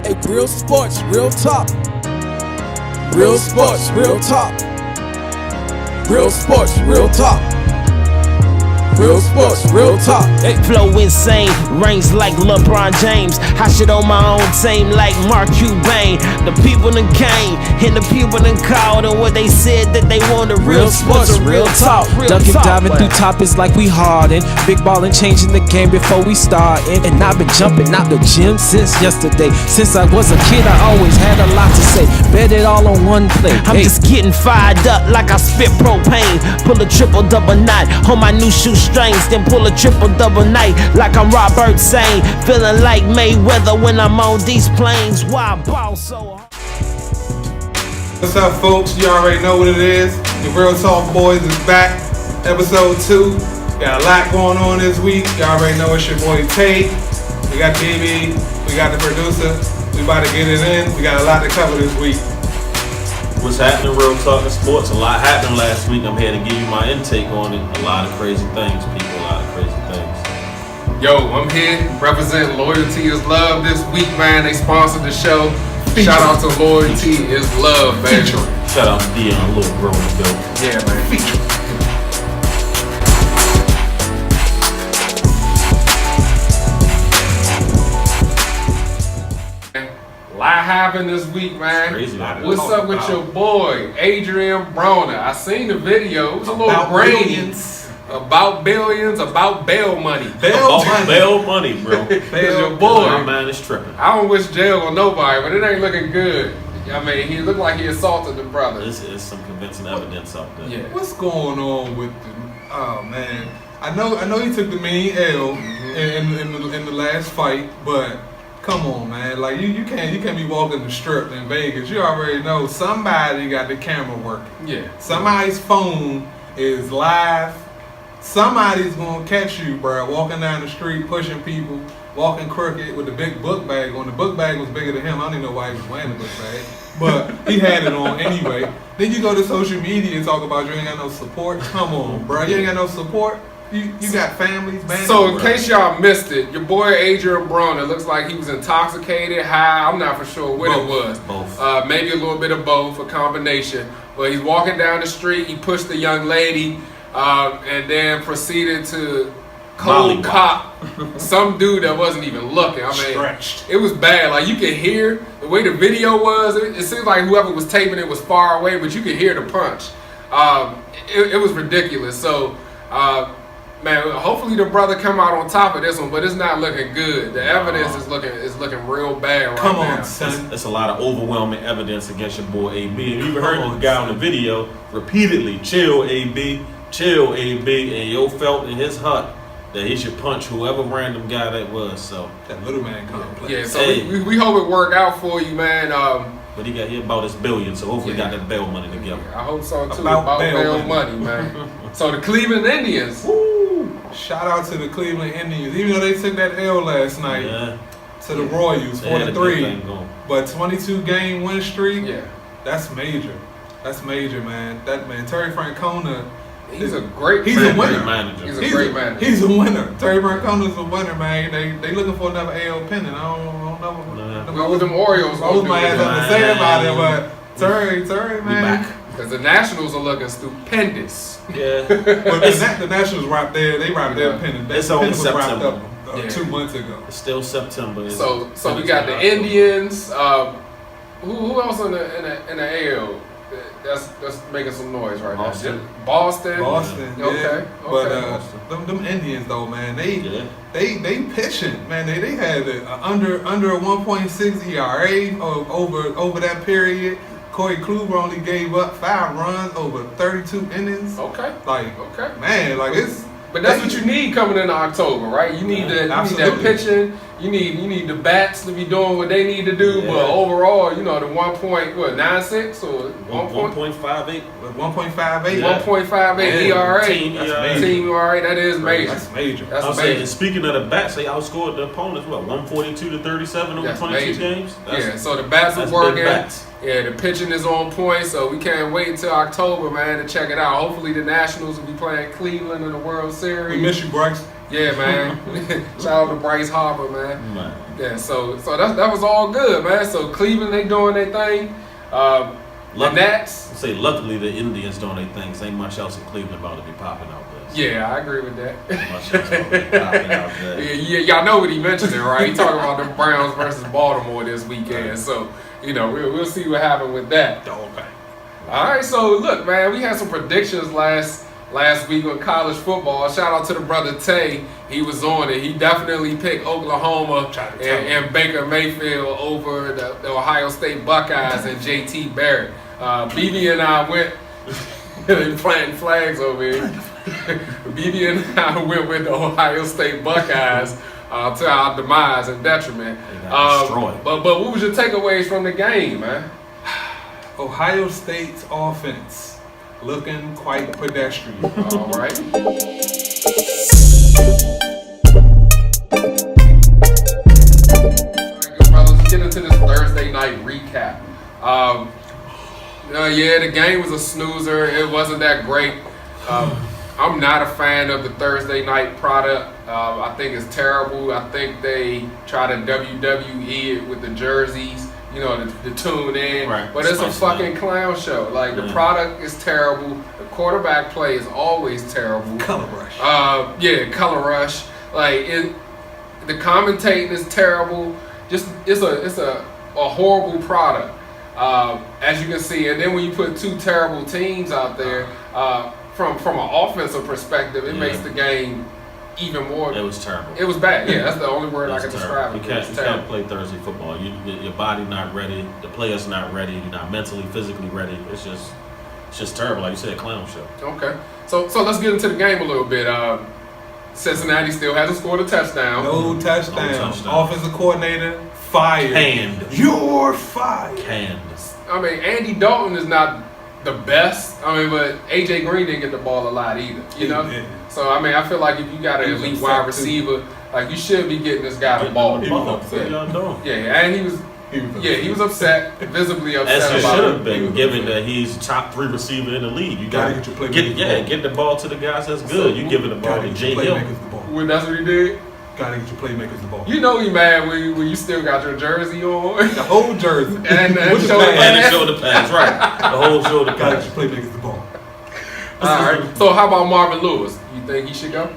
Hey, real sports, real talk. Real sports, real talk. Real sports, real talk. Real sports, real talk. Hey. Flow insane, rings like LeBron James. I shit on my own team like Mark Cuban. The people done came, and the people done called, and what they said that they wanted. Real sports, real talk. Dunking, diving through topics like we Harden. Big ballin', changing the game before we startin'. And I've been jumping out the gym since yesterday. Since I was a kid, I always had a lot to say. Bet it all on one play. I'm just getting fired up like I spit propane. Pull a triple double knot on my new shoestrings, then pull a triple double night like I'm Robert Sane. Feeling like Mayweather when I'm on these planes. Why I ball so hard? What's up, folks? You already know what it is. The Real Talk Boys is back. Episode 2. Got a lot going on this week. You already know it's your boy Tate. We got DB. We got the producer. We about to get it in. We got a lot to cover this week. What's happening, Real Talk Sports? A lot happened last week. I'm here to give you my intake on it. A lot of crazy things, people. A lot of crazy things. Yo, I'm here representing Loyalty is Love this week, man. They sponsored the show. Shout out to Loyalty is Love, man. Shout out to Dion, little bro in the building. Yeah, man. Feature. Lot happened this week, man. Crazy. What's up with your boy, Adrian Broner? I seen the video. It was a little brainy. About billions, about bail money. Bail money, bro. That's your boy. My man is tripping. I don't wish jail on nobody, but it ain't looking good. I mean, he looked like he assaulted the brother. This is some convincing evidence out there. Yeah. What's going on with the? Oh man, I know he took the mean L in the last fight, but come on, man, like you can't be walking the strip in Vegas. You already know somebody got the camera working. Yeah. Somebody's phone is live. Somebody's gonna catch you, bro, walking down the street, pushing people, walking crooked with the big book bag on. The book bag was bigger than him. I don't even know why he was wearing the book bag, but he had it on anyway. Then you go to social media and talk about you ain't got no support. Come on, bro, you ain't got no support. You got families, man. So in case y'all missed it, your boy Adrian Broner looks like he was intoxicated, high. I'm not for sure what it was. Both. Maybe a little bit of both, a combination. But he's walking down the street. He pushed the young lady, and then proceeded to cold cop some dude that wasn't even looking. I mean, Stretched. it was bad. Like you could hear the way the video was. It seemed like whoever was taping it was far away, but you could hear the punch. It was ridiculous. So. Man, hopefully the brother come out on top of this one, but it's not looking good. The evidence is looking real bad right now. Come on, son. That's a lot of overwhelming evidence against your boy AB. And you even heard the guy on the video repeatedly, chill AB, and yo felt in his heart that he should punch whoever random guy that was. So That little man complex. Yeah, so we hope it work out for you, man. but he about his billion, so hopefully got that bail money together. I hope so too. About About bail bail money, man. So the Cleveland Indians. Shout out to the Cleveland Indians, even though they took that L last night to the Royals, They had a good 4-3, thing going. but 22-game win streak. Yeah, That's major. That's major, man. That man, Terry Francona. he's a great. He's a winner. Manager. He's a great manager. He's a winner. Terry Francona's a winner, man. They looking for another AL pennant. I don't know. Well, with them Orioles, I was my ass gonna up to say about it, but Terry, man. back. because the Nationals are looking stupendous. Yeah. But the Nationals wrapped there. They wrapped their pennant. That It's only pennant was wrapped September. up 2 months ago. It's still September. So we got the Indians. Who else in the AL that's making some noise right Boston. now? Boston. Yeah. Okay. But them Indians though, man, they pitching, man. They had under a 1.6 ERA over that period. Corey Kluber only gave up 5 runs over 32 innings. Okay. Man, like it's. But that's what you need coming into October, right? You need that pitching. You need the bats to be doing what they need to do. Yeah. But overall, the 1.96 or 1.58. 1.58. 1.58 ERA. Team ERA. That is major. That's major. That's I'm major. saying, speaking of the bats, they outscored the opponents, 142 to 37 over That's 22 major. games? So the bats are that's working. big bats. Yeah, the pitching is on point, so we can't wait until October, man, to check it out. Hopefully the Nationals will be playing Cleveland in the World Series. We miss you, Bryce. Yeah, man. Shout out to Bryce Harper, man. Yeah, so that was all good, man. So Cleveland, they doing their thing. The Nats. Say, luckily the Indians doing their thing. Ain't much else in Cleveland about to be popping out there. Yeah, I agree with that. Much else about to be popping out there. Yeah, y'all know what he mentioned, right? He talking about the Browns versus Baltimore this weekend. Right. So we'll see what happened with that. Okay. All right, so look, man, we had some predictions last week on college football. Shout out to the brother Tay. He was on it. He definitely picked Oklahoma and Baker Mayfield over the Ohio State Buckeyes and JT Barrett. BB and I went planting flags over here. BB and I went with the Ohio State Buckeyes to our demise and detriment. But what was your takeaways from the game, man? Ohio State's offense looking quite pedestrian. All right. Brothers, let's get into this Thursday night recap. Yeah, the game was a snoozer. It wasn't that great. I'm not a fan of the Thursday night product. I think it's terrible. I think they try to WWE it with the jerseys, to tune in. Right. But it's a fucking clown show. Like, the product is terrible. The quarterback play is always terrible. Color rush. Color rush. Like, the commentating is terrible. Just it's a horrible product. As you can see, and then when you put two terrible teams out there, from an offensive perspective, it makes the game even more. It was terrible. It was bad. Yeah, that's the only word I can describe it. You can't play Thursday football. Your body not ready. The players not ready. You're not mentally, physically ready. It's just terrible. Like you said, clown show. Okay, so let's get into the game a little bit. Cincinnati still hasn't scored a touchdown. No touchdown. Offensive coordinator fired. Canned. You're fired. Canned. I mean, Andy Dalton is not the best. I mean, but AJ Green didn't get the ball a lot either. Yeah. So I mean, I feel like if you got an elite wide receiver, like you should be getting this guy the ball. Yeah, and he was upset, visibly upset. As he about should it. have been, given that he's top 3 receiver in the league. You Gotta got get your playmakers get the ball to the guys that's good. You giving the ball to Jay Hill. Well, that's what he did. Gotta get your playmakers the ball. You know he mad when you still got your jersey on. The whole jersey. and With shoulder the And the shoulder pads, right. The whole shoulder Gotta pads. get your playmakers the ball. All right. So how about Marvin Lewis? You think he should go?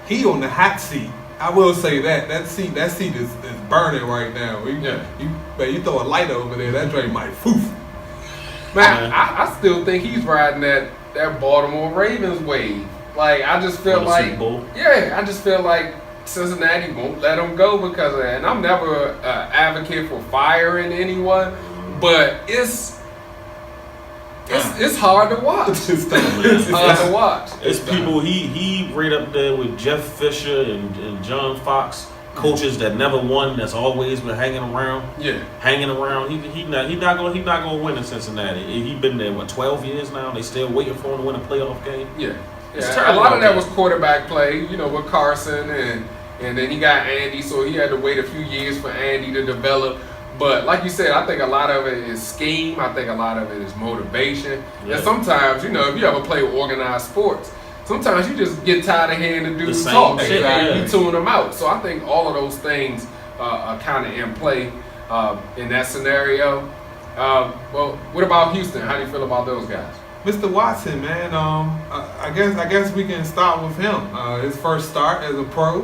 He on the hot seat. I will say that seat is burning right now. You throw a light over there, that joint might poof. Man, I still think he's riding that Baltimore Ravens wave. Like, I just feel like, I just feel like Cincinnati won't let him go because of that. And I'm never an advocate for firing anyone, but it's hard to watch. It's hard to watch. It's people he right up there with Jeff Fisher and John Fox, coaches that never won, that's always been hanging around. Yeah. Hanging around. He not gonna win in Cincinnati. He been there 12 years now. They still waiting for him to win a playoff game. Yeah. A lot of that was quarterback play, with Carson and then he got Andy, so he had to wait a few years for Andy to develop. But like you said, I think a lot of it is scheme. I think a lot of it is motivation. Yeah. And sometimes, if you ever play organized sports, sometimes you just get tired of hearing the dudes same talk. shit, You tune them out. So I think all of those things are kind of in play in that scenario. Well, what about Houston? How do you feel about those guys? Mr. Watson, man, I guess we can start with him. His first start as a pro,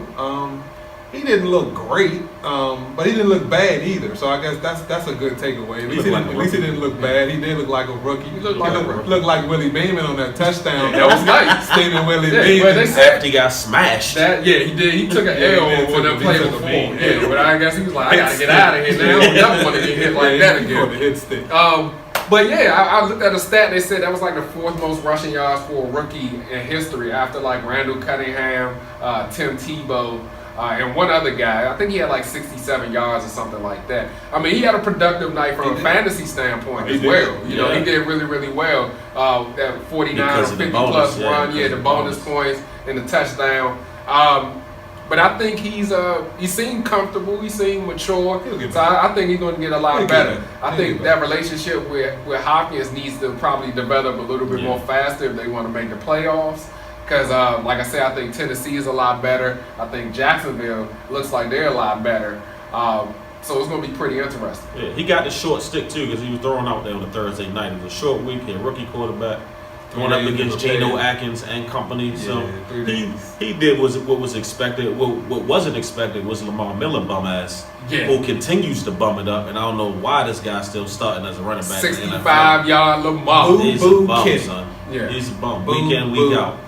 he didn't look great, but he didn't look bad either. So I guess that's a good takeaway. At least he didn't look bad. He did look like a rookie. He looked like Willie Beeman on that touchdown. That was nice. Steven Willie But Beeman. they said After he got smashed. he did. He took an L when they played before. Yeah, but I guess he was like, I gotta get out of here now. I don't never want to get hit like that again. The hit stick. But yeah, I looked at a stat. They said that was like the 4th most rushing yards for a rookie in history, after like Randall Cunningham, Tim Tebow, and one other guy. I think he had like 67 yards or something like that. I mean, he had a productive night from a fantasy standpoint as well. He did really, really well. That 49 or 50 plus run, the bonus points and the touchdown. But I think he seemed comfortable. He seemed mature. So I think he's going to get a lot better. I think that relationship with Hopkins needs to probably develop a little bit more faster if they want to make the playoffs. Because, like I said, I think Tennessee is a lot better. I think Jacksonville looks like they're a lot better. So it's going to be pretty interesting. Yeah, he got the short stick, too, because he was thrown out there on a Thursday night. It was a short week. He had a rookie quarterback going up against Geno Atkins and company. So he did what was expected. What wasn't expected was Lamar Miller bum ass, who continues to bum it up. And I don't know why this guy's still starting as a running back. 65-yard Lamar. He's a bum, son. Yeah. He's a bum. Week in, week out.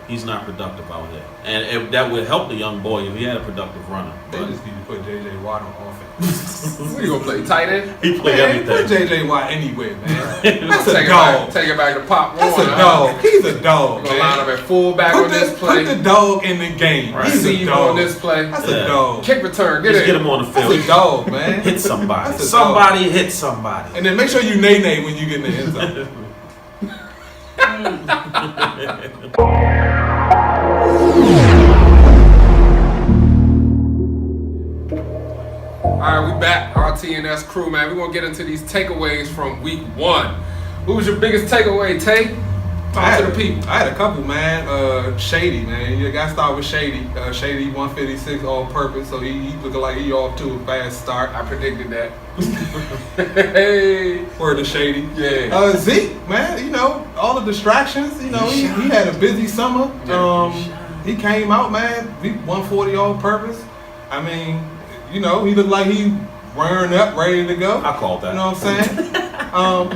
He's not productive out here. And that would help the young boy if he had a productive runner. They just need to put J.J. Watt on offense. Who you going to play? Tight end? He play everything. Put J.J. Watt anywhere, man. That's a take dog. Take it back to Pop Warner. That's a dog. He's a dog, We're going to line up at fullback on this play. Put the dog in the game. Right. He's a dog. on this play. That's a dog. Kick return. Just get him on the field. That's a dog, man. Hit somebody. That's a Somebody dog. hit somebody. And then make sure you nay-nay when you get in the end zone. All right, we back. RTNS Crew, man. We're going to get into these takeaways from week 1. Who was your biggest takeaway, Tay? Talk to the people. I had a couple, man. Shady, man. You got to start with Shady. Shady 156 all-purpose, so he looking like he off to a fast start. I predicted that. Hey. Word to Shady. Yeah. Zeke, man, you know, all the distractions, you know, he had a busy summer. He came out, man, 140 all-purpose. I mean, you know, he looked like he wiring up, ready to go. I called that. You know what I'm saying?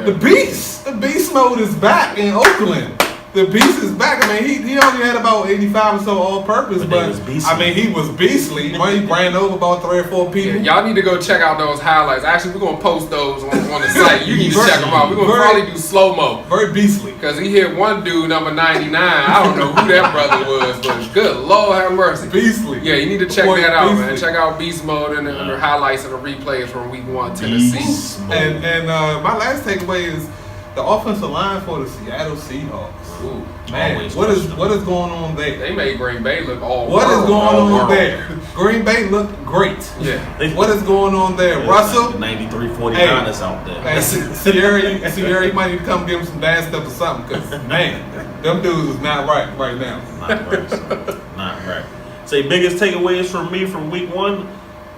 The beast mode is back in Oakland. The beast is back. I mean, he only had about 85 or so all-purpose, but I mean, he was beastly. He ran over about 3 or 4 people. Yeah, y'all need to go check out those highlights. Actually, we're going to post those on the site. You need to check them out. We're going to probably do slow-mo. Very beastly. Because he hit one dude, number 99. I don't know who that brother was, but good Lord have mercy. Beastly. Yeah, you need to check that out, man. Check out Beast Mode and the highlights and the replays from week 1, Tennessee. And my last takeaway is the offensive line for the Seattle Seahawks. Ooh, man, what is going on there? They made Green Bay look all What world, is going all on world. there? Green Bay looked great. Yeah. What is going on there? Yeah, Russell? like the 93-49ers out there. Hey, Sierra, you might need to come give him some dance stuff or something, because, man, them dudes is not right now. Not right, son. Not right. Say biggest takeaways from me from week 1.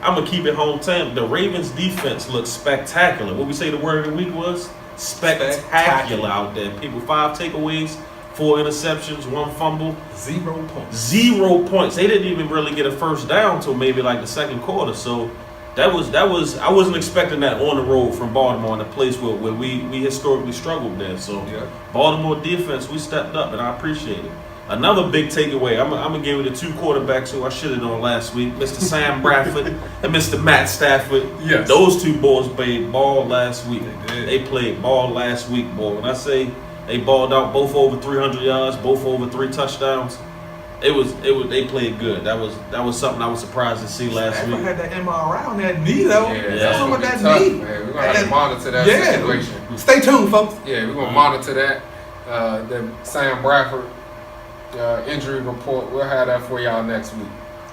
I'm gonna keep it hometown. The Ravens defense looks spectacular. What we say the word of the week was? Spectacular out there. People, 5 takeaways, 4 interceptions, 1 fumble. 0 points. 0 points. They didn't even really get a first down till maybe like the second quarter. So that was I wasn't expecting that on the road from Baltimore, in a place where we historically struggled there. So Baltimore defense, we stepped up, and I appreciate it. Another big takeaway, I'm going to give it to 2 quarterbacks who I shitted on last week, Mr. Sam Bradford and Mr. Matt Stafford. Yes. Those 2 boys played ball last week. They played ball last week, boy. When I say they balled out, both over 300 yards, both over 3 touchdowns, they played good. That was something I was surprised to see last week. I had that MRI on that knee, though. That's What's with that tough, knee? man. We're going to have to monitor that situation. Stay tuned, folks. Yeah, we're going to monitor that. The Sam Bradford injury report. We'll have that for y'all next week.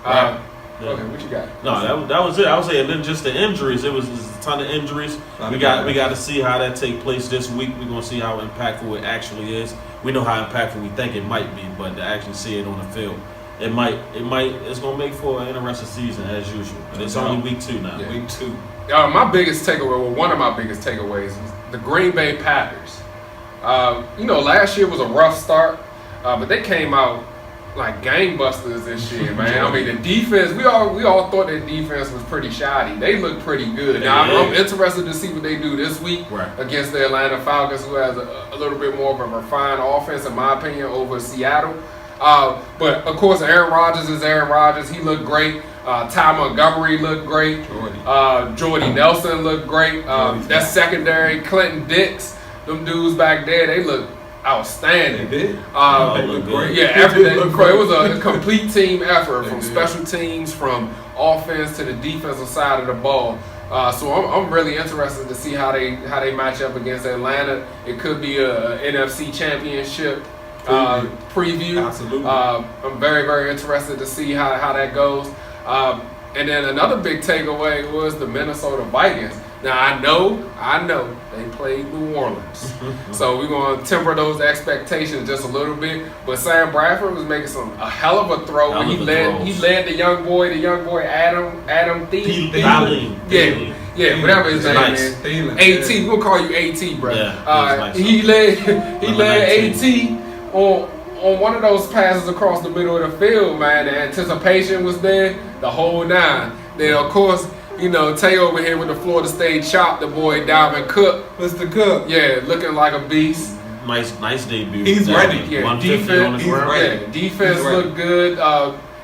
Okay, what you got? No, that was it. I was saying, then just the injuries. It was a ton of injuries. We got to see how that take place this week. We're gonna see how impactful it actually is. We know how impactful we think it might be, but to actually see it on the field, it's gonna make for an interesting season as usual. And it's only week 2 now. Yeah. Week 2. My biggest takeaway, one of my biggest takeaways, was the Green Bay Packers. Last year was a rough start, but they came out like gangbusters this year, man. I mean, the defense, we all thought that defense was pretty shoddy. They look pretty good. Now, I'm interested to see what they do this week against the Atlanta Falcons, who has a little bit more of a refined offense, in my opinion, over Seattle. But, of course, Aaron Rodgers is Aaron Rodgers. He looked great. Ty Montgomery looked great. Jordy Nelson looked great. That secondary, Clinton Dix, them dudes back there, they look outstanding. They did. They look great. Yeah, everything. It was a complete team effort from special teams, from offense to the defensive side of the ball. So I'm really interested to see how they match up against Atlanta. It could be a NFC Championship preview. Absolutely. I'm very, very interested to see how that goes. And then another big takeaway was the Minnesota Vikings. Now I know they played New Orleans, so we're gonna temper those expectations just a little bit. But Sam Bradford was making a hell of a throw when he led the young boy Adam Thielen. Yeah, whatever his name is. AT, we're gonna call you AT, bro. Yeah, he led AT on one of those passes across the middle of the field, man. The anticipation was there, the whole nine. Then of course, you know, Tay over here with the Florida State chop, the boy Dalvin Cook. Mr. Cook. Yeah, looking like a beast. Nice debut. He's ready. Yeah, He's ready. Defense looked good.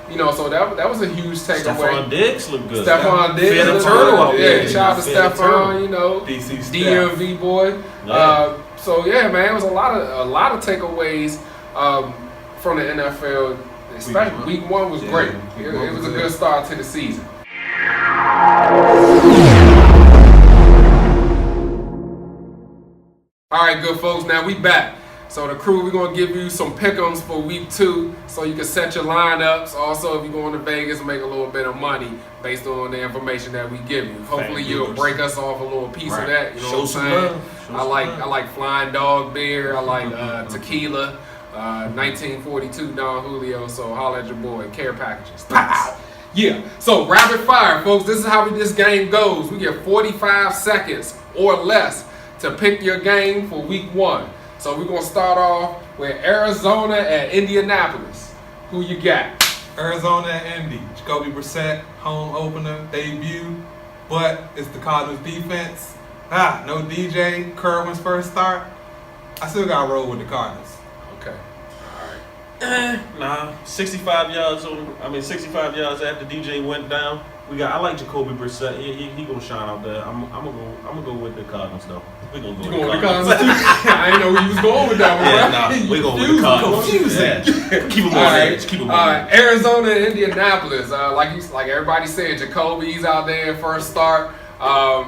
You know, so that was a huge takeaway. Stephon Diggs looked good. Stephon Diggs looked good. good. Yeah, shout out to Stephon, you know, DMV boy. Yeah. So yeah, man, it was a lot of takeaways from the NFL. Especially week 1 was great. It was a good start to the season. All right, good folks. Now we back. So the crew, we're gonna give you some pick'ems for week 2, so you can set your lineups. Also, if you're going to Vegas, make a little bit of money based on the information that we give you. Hopefully, you'll break us off a little piece of that. You know what I'm saying? I like Flying Dog beer. I like tequila. 1942 Don Julio. So holla at your boy. Care Packages. Pow! Yeah. So rapid fire, folks. This is how this game goes. We get 45 seconds or less to pick your game for week 1. So we're going to start off with Arizona at Indianapolis. Who you got? Arizona at Indy. Jacoby Brissett, home opener, debut. But it's the Cardinals defense. No DJ. Kerwin's first start. I still got to roll with the Cardinals. Okay. All right. 65 yards after DJ went down. I like Jacoby Brissett. He gonna shine out there. I'm gonna go with the Cardinals though. We gonna go with the Cardinals. I didn't know where you was going with that one. We going with the Cardinals. Confusing. Keep him on edge. Keep him on edge. Arizona and Indianapolis. Like everybody said, Jacoby's out there in first start. I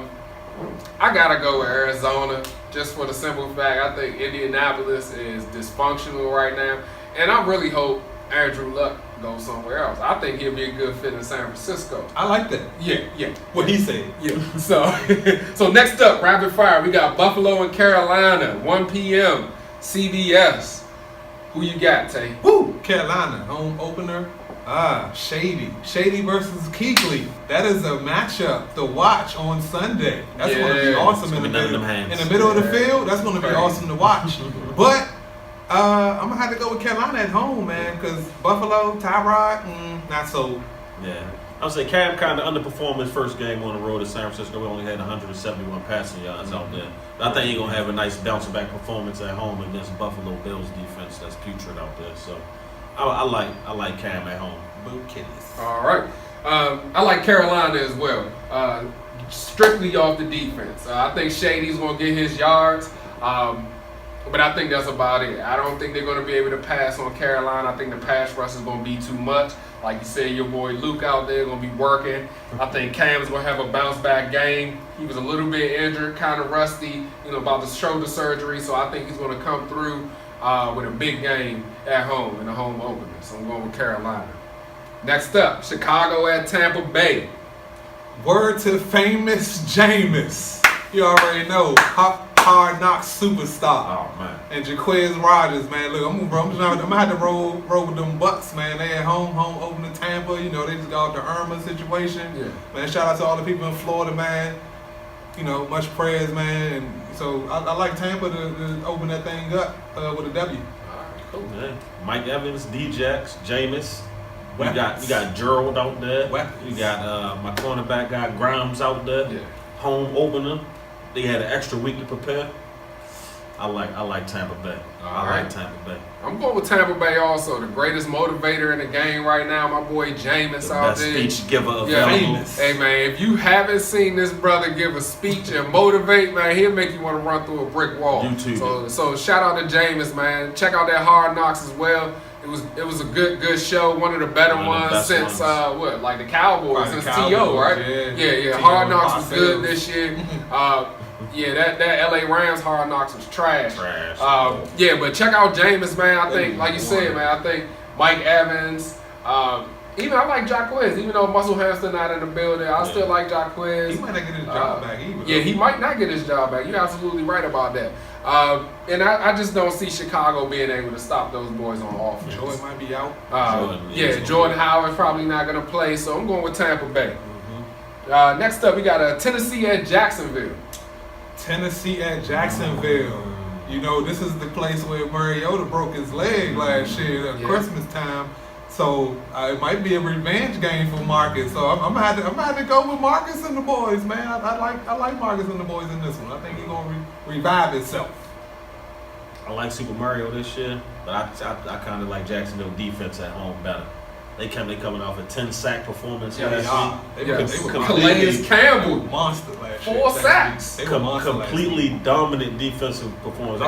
gotta go with Arizona just for the simple fact I think Indianapolis is dysfunctional right now, and I really hope Andrew Luck goes somewhere else. I think he'll be a good fit in San Francisco. I like that. Yeah. What he said. Yeah. So next up, rapid fire. We got Buffalo and Carolina, 1 p.m. CBS. Who you got, Tay? Woo! Carolina, home opener. Shady versus Kuechly. That is a matchup to watch on Sunday. That's going to be awesome in the middle of the field. That's going to be awesome to watch. But I'm going to have to go with Carolina at home, man, because Buffalo, Tyrod, not so. Yeah. I would say Cam kind of underperformed his first game on the road at San Francisco. We only had 171 passing yards out there. But I think he's going to have a nice bounce-back performance at home against Buffalo Bills defense that's putrid out there. So I like Cam at home. Boo kitties. All right. I like Carolina as well. Strictly off the defense. I think Shady's going to get his yards. But I think that's about it. I don't think they're going to be able to pass on Carolina. I think the pass rush is going to be too much. Like you said, your boy Luke out there going to be working. I think Cam's going to have a bounce-back game. He was a little bit injured, kind of rusty, about the shoulder surgery. So I think he's going to come through with a big game at home in the home opener. So I'm going with Carolina. Next up, Chicago at Tampa Bay. Word to famous Jameis. You already know. Hard Knocks superstar. Oh, man. And Jaquez Rogers, man. Look, I'm gonna have to roll with them Bucks, man. They at home opening Tampa. They just got the Irma situation. Yeah. Man, shout out to all the people in Florida, man. Much prayers, man. And so I like Tampa to open that thing up with a W. All right, cool. Yeah. Mike Evans, D-Jax, Jameis. We got Gerald out there. Weapons. We got my cornerback guy Grimes out there. Yeah. Home opener. They had an extra week to prepare. I like Tampa Bay. Like Tampa Bay. I'm going with Tampa Bay also. The greatest motivator in the game right now, my boy Jameis out there. Best speech giver available. Hey, man, if you haven't seen this brother give a speech and motivate, man, he'll make you want to run through a brick wall. YouTube. So shout out to Jameis, man. Check out that Hard Knocks as well. It was a good show. One of the better ones since the Cowboys, since T.O., right? Yeah. Hard Knocks was good this year. That LA Rams Hard Knocks was trash. But check out Jameis, man. I think, like you said, man, I think Mike Evans, Even I like Jacquez, even though Muscle Hamster not in the building, I still like Jacquez. He might not get his job back either. Yeah, he might not get his job back. You're absolutely right about that. And I just don't see Chicago being able to stop those boys on offense. Jordan might be out. Jordan Howard's probably not going to play, so I'm going with Tampa Bay. Next up, we got Tennessee at Jacksonville. Tennessee at Jacksonville. You know, this is the place where Mariota broke his leg last year at Christmas time. So it might be a revenge game for Marcus. So I'm gonna have to go with Marcus and the boys, man. I like Marcus and the boys in this one. I think he's gonna revive himself. I like Super Mario this year, but I kind of like Jacksonville defense at home better. They coming off a 10-sack performance last week. Calais Campbell, monster last year. 4 sacks. They were completely dominant defensive performance.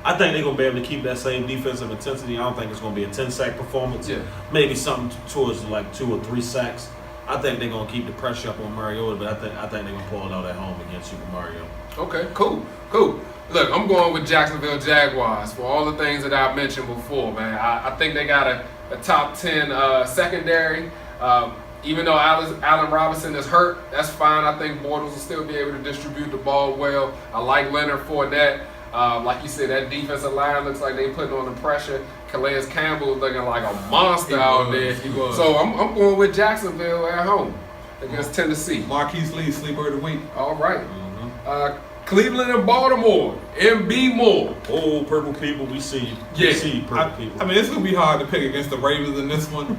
I think they're gonna be able to keep that same defensive intensity. I don't think it's gonna be a 10-sack performance. Yeah. Maybe something towards like 2 or 3 sacks. I think they're gonna keep the pressure up on Mariota, but I think they're gonna pull it out at home against Super Mario. Okay, cool. Look, I'm going with Jacksonville Jaguars for all the things that I've mentioned before, man. I think they got a top 10 secondary. Even though Allen Robinson is hurt, that's fine. I think Bortles will still be able to distribute the ball well. I like Leonard Fournette. Like you said, that defensive line looks like they putting on the pressure. Calais Campbell is looking like a monster out there. So I'm going with Jacksonville at home against Tennessee. Marquise Lee, sleeper of the week. All right. Cleveland and Baltimore. MB Moore. Oh, purple people, we see you. We see you, purple people. I mean, it's going to be hard to pick against the Ravens in this one.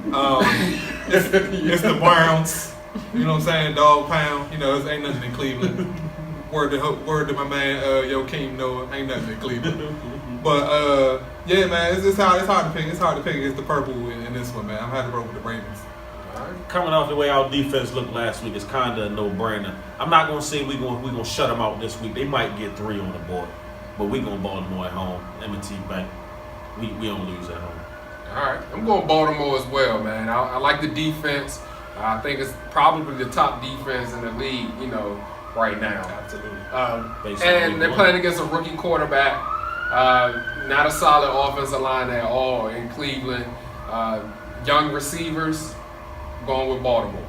It's the Browns. You know what I'm saying? Dog pound. You know, it ain't nothing in Cleveland. Word to my man, Joakim Noah. Ain't nothing in Cleveland. But, yeah, man, it's hard to pick. It's hard to pick against the purple in this one, man. I'm having to roll with the Ravens. Coming off the way our defense looked last week, it's kind of a no-brainer. I'm not going to say we're gonna shut them out this week. They might get 3 on the board, but we're going to Baltimore at home. M&T Bank, we don't lose at home. All right, I'm going Baltimore as well, man. I like the defense. I think it's probably the top defense in the league, right now. Absolutely. And they're playing against a rookie quarterback. Not a solid offensive line at all in Cleveland. Young receivers. Going with Baltimore.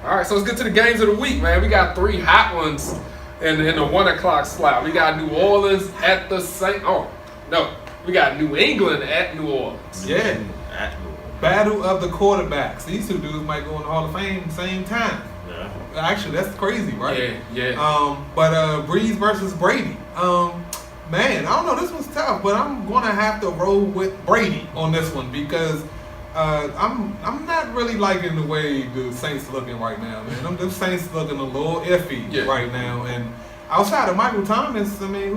All right, so let's get to the games of the week, man. We got 3 hot ones in the 1 o'clock slot. We got New Orleans at the St. Oh, no. We got New England at New Orleans. Yeah. At New Orleans. Battle of the quarterbacks. These 2 dudes might go in the Hall of Fame same time. Yeah. Actually, that's crazy, right? Yeah. But Breeze versus Brady. Man, I don't know. This one's tough, but I'm going to have to roll with Brady on this one because I'm not really liking the way the Saints looking right now, man. The Saints looking a little iffy right now. And outside of Michael Thomas, I mean,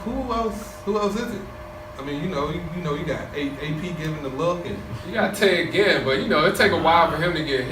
who else is it? I mean, you got AP giving the look, and you got Ted Ginn, but it take a while for him to get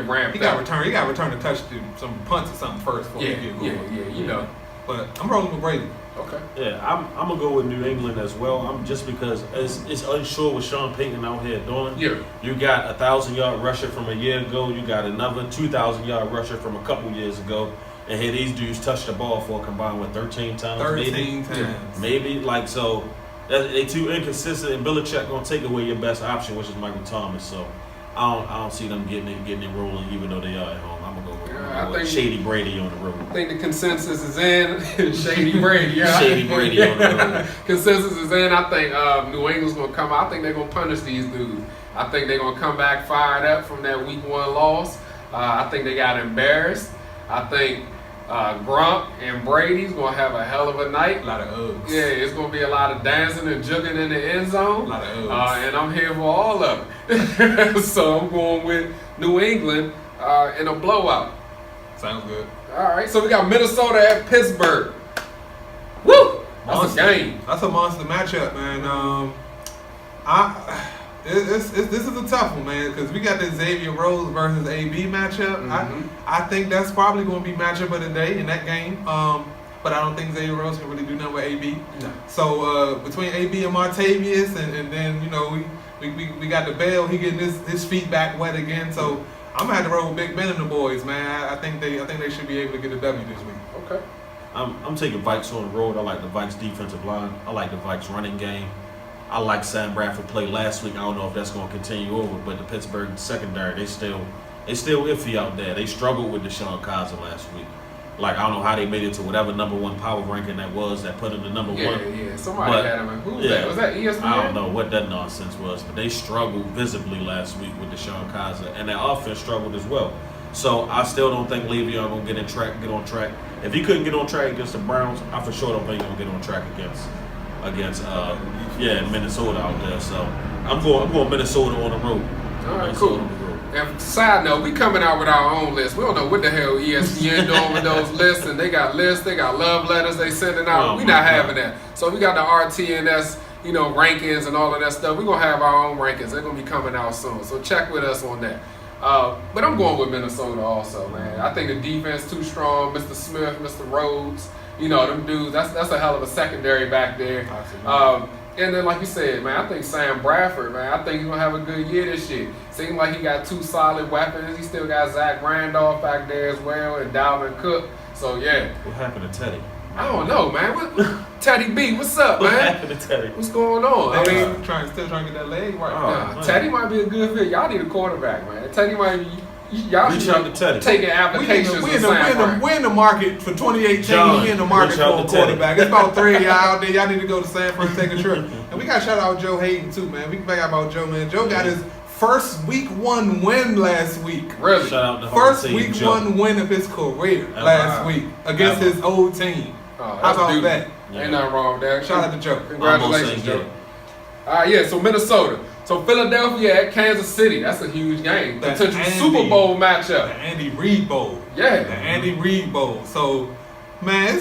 ramped. He got to return to touch some punts or something first before he get going. But I'm rolling with Brady. Okay. Yeah, I'm gonna go with New England as well. I'm just because it's unsure what Sean Payton out here doing. Yeah. You got a 1,000-yard rusher from a year ago. You got another 2,000-yard rusher from a couple years ago. And here these dudes touched the ball for a combined 13 times. 13 times. Maybe so. They too inconsistent, and Belichick gonna take away your best option, which is Michael Thomas. So I don't see them getting it rolling, even though they are at home. I'm gonna go with Shady Brady on the road. I think the consensus is in. Shady Brady, yeah. Shady Brady on the road. Consensus is in. I think New England's gonna come out. I think they're gonna punish these dudes. I think they're gonna come back fired up from that Week 1 loss. I think they got embarrassed. I think Gronk and Brady's gonna have a hell of a night. A lot of Uggs. Yeah, it's gonna be a lot of dancing and jugging in the end zone. A lot of Uggs. And I'm here for all of it. So I'm going with New England in a blowout. Sounds good. All right, so we got Minnesota at Pittsburgh. Woo! That's a game. That's a monster matchup, man. This is a tough one, man, because we got the Xavier Rhodes versus AB matchup. Mm-hmm. I think that's probably going to be matchup of the day in that game. But I don't think Xavier Rhodes can really do nothing with AB. No. So between AB and Martavius, and then we got the Bell. He getting his feet back wet again. So I'm gonna have to roll with Big Ben and the boys, man. I think they should be able to get a W this week. Okay. I'm taking Vikes on the road. I like the Vikes defensive line. I like the Vikes running game. I like Sam Bradford play last week. I don't know if that's going to continue over, but the Pittsburgh secondary, they still iffy out there. They struggled with Deshaun Kaiser last week. Like, I don't know how they made it to whatever number one power ranking that was that put him in number one. Yeah, somebody had him. Who was that? Was that ESPN? I don't know what that nonsense was, but they struggled visibly last week with Deshaun Kaiser, and their offense struggled as well. So I still don't think Le'Veon gonna get on track. If he couldn't get on track against the Browns, I for sure don't think he's gonna get on track against Minnesota out there. So I'm going Minnesota on the road. All right, cool. And side note, we coming out with our own list. We don't know what the hell ESPN doing with those lists, and they got love letters they sending out. We not having that. So we got the RTNS, rankings and all of that stuff. We're gonna have our own rankings. They're gonna be coming out soon. So check with us on that. But I'm going with Minnesota also, man. I think the defense too strong. Mr. Smith, Mr. Rhodes, them dudes. That's a hell of a secondary back there. And then, like you said, man, I think Sam Bradford, man, I think he's going to have a good year this year. Seems like he got two solid weapons. He still got Zach Randolph back there as well and Dalvin Cook. So, yeah. What happened to Teddy? I don't know, man. Teddy B, what's up, man? What happened to Teddy? What's going on? Still trying to get that leg right. Teddy might be a good fit. Y'all need a quarterback, man. Teddy might be... Y'all reach out to Teddy. Taking applications. We're in the market for 2018. We're in the market for a quarterback. It's about 3 of y'all out there. Y'all need to go to San Fran, take a trip. And we got to shout out Joe Hayden too, man. We can back out about Joe, man. Joe got his first week 1 win last week. Really? Shout out the first team, week Joe. 1 win of his career last week against his old team. How about that? Ain't nothing wrong with that. Shout out to Joe. Congratulations, Joe. So Minnesota. So Philadelphia at Kansas City. That's a huge game. Potential Super Bowl matchup. The Andy Reid Bowl. Yeah. The Andy Reid Bowl. So, man,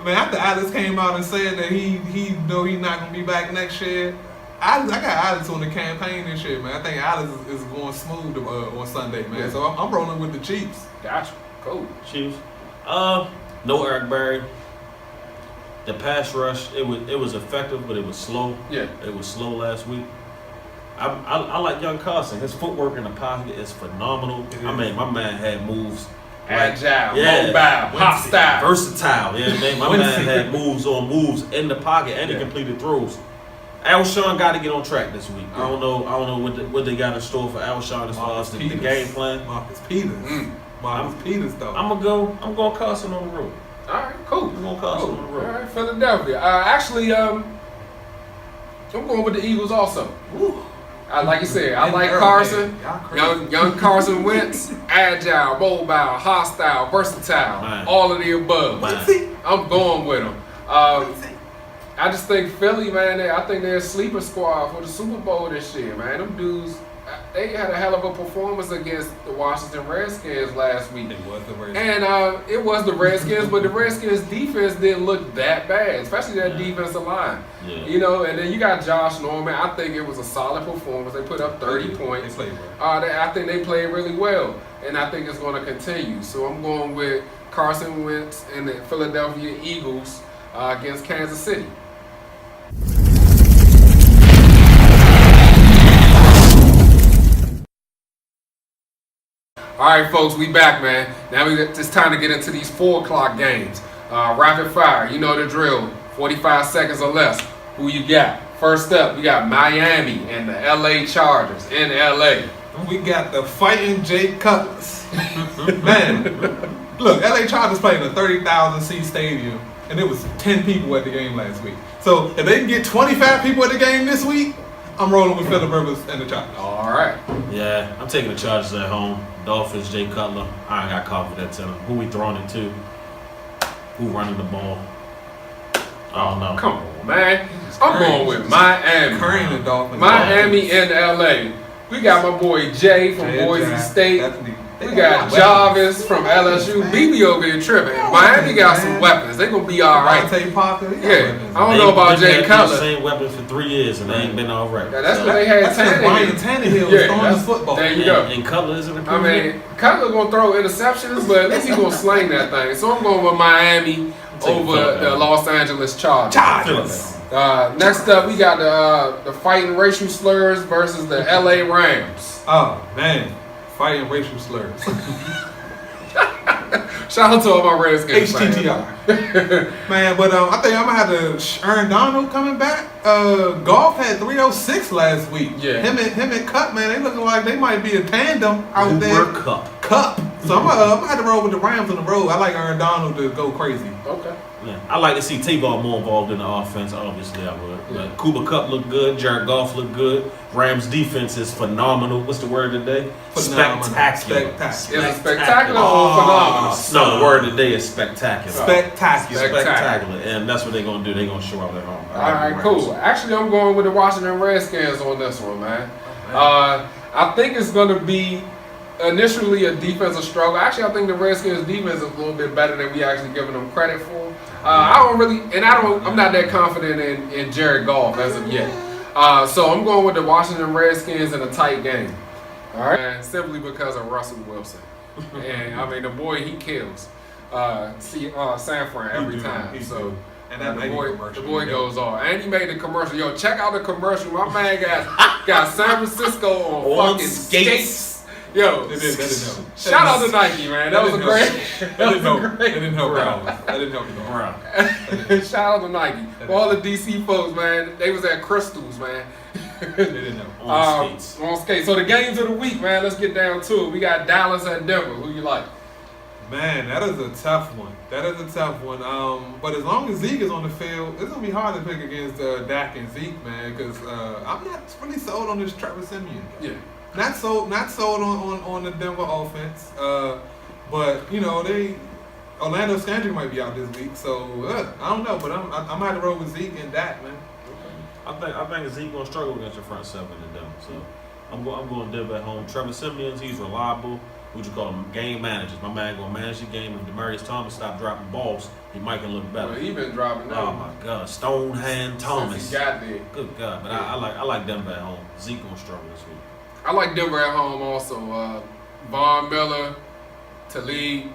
after Alex came out and said that he know he's not gonna be back next year, I got Alex on the campaign this year, man. I think Alex is going smooth on Sunday, man. Yeah. So I'm rolling with the Chiefs. Gotcha. Cool. Chiefs. No Eric Berry. The pass rush, it was effective, but it was slow. Yeah. It was slow last week. I like young Carson. His footwork in the pocket is phenomenal. I mean, my man had moves. Agile, mobile, hostile. Versatile. Yeah, man. My man had moves in the pocket, and he completed throws. Alshon got to get on track this week. I don't know what they got in store for Alshon as far as the game plan. Marcus Peters. Marcus Peters, though. I'm going Carson on the road. All right, cool. I'm going Carson on the road. All right, Philadelphia. I'm going with the Eagles also. Like you said, I like Carson. Young Carson Wentz. Agile, mobile, hostile, versatile. Man. All of the above. Man. I'm going with them. I just think Philly, man, I think they're a sleeper squad for the Super Bowl this year, man. Them dudes, they had a hell of a performance against the Washington Redskins last week. It was the Redskins. And it was the Redskins, but the Redskins defense didn't look that bad, especially that defensive line. Yeah. And then you got Josh Norman. I think it was a solid performance. They put up 30 points. They played well. I think they played really well, and I think it's going to continue. So I'm going with Carson Wentz and the Philadelphia Eagles against Kansas City. All right, folks, we back, man. Now it's time to get into these 4 o'clock games. Rapid fire, you know the drill. 45 seconds or less. Who you got? First up, we got Miami and the LA Chargers in LA. We got the fighting Jay Cutlass. Man, look, LA Chargers played in a 30,000 seat stadium, and there was 10 people at the game last week. So if they can get 25 people at the game this week, I'm rolling with Phillip Rivers and the Chargers. All right. Yeah, I'm taking the Chargers at home. Dolphins, Jay Cutler. I ain't got confidence in him. Who we throwing it to? Who running the ball? I don't know. Come on, man. I'm going with Miami. Curry the Dolphins. Miami and LA. We got my boy Jay from Boise State. We got Jarvis from LSU. BB over here tripping. Miami got some weapons. They gonna be all right. Yeah, I don't know about Jay Cutler. Same weapons for 3 years and they ain't been all right. Yeah, that's what they had. Tannehill was throwing the football. There you go. And Cutler isn't a I mean, Cutler gonna throw interceptions, but at least he gonna sling that thing. So I'm going with Miami over the Los Angeles Chargers. Next up, we got the fighting racial slurs versus the LA Rams. Oh man. Fighting racial slurs. Shout out to all my Redskins fans. HTTR. Man, but I think I'm gonna have to Aaron Donald coming back. Golf had 306 last week. Yeah. Him and Cup, man, they looking like they might be a tandem out there. Cup. So I'm gonna have to roll with the Rams on the road. I like Aaron Donald to go crazy. Okay. Yeah. I like to see T-Ball more involved in the offense. Obviously, I would. But Cooper Kupp looked good. Jared Goff looked good. Rams defense is phenomenal. What's the word today? Spectacular. Is it spectacular or phenomenal? No, the word today is spectacular. Spectacular. And that's what they're gonna do. They're gonna show up at home. All right, cool. Actually, I'm going with the Washington Redskins on this one, man. I think it's going to be initially a defensive struggle. Actually, I think the Redskins' defense is a little bit better than we actually giving them credit for. I'm not that confident in Jared Goff as of yet. So I'm going with the Washington Redskins in a tight game. All right, and simply because of Russell Wilson. And I mean, the boy, he kills. San Fran every time. So. And that the boy goes on. And he made the commercial. Yo, check out the commercial. My man got San Francisco on fucking skates. Yo, shout out to Nike, man. That was a great. That didn't help. That didn't help. Shout out to Nike. For all the DC folks, man, they was at Crystals, man. They didn't know. On skates. On skates. So the games of the week, man. Let's get down to it. We got Dallas and Denver. Who you like? Man, that is a tough one. But as long as Zeke is on the field, it's gonna be hard to pick against Dak and Zeke, man. Because I'm not really sold on this Trevor Siemian guy. Yeah. Not sold on the Denver offense. But you know Orlando Scandrick might be out this week, so I don't know. But I'm gonna have to roll with Zeke and Dak, man. I think Zeke gonna struggle against the front seven in Denver. So I'm going Denver at home. Trevor Siemian, he's reliable. What you call them? Game managers. My man gonna manage the game. If Demaryius Thomas stop dropping balls, he might can look better. Well, he been dropping now. Oh my God, Stonehand Thomas. Since he got there. Good God, but yeah. I like Denver at home. Zeke gonna struggle this week. I like Denver at home also. Von Miller, Talib,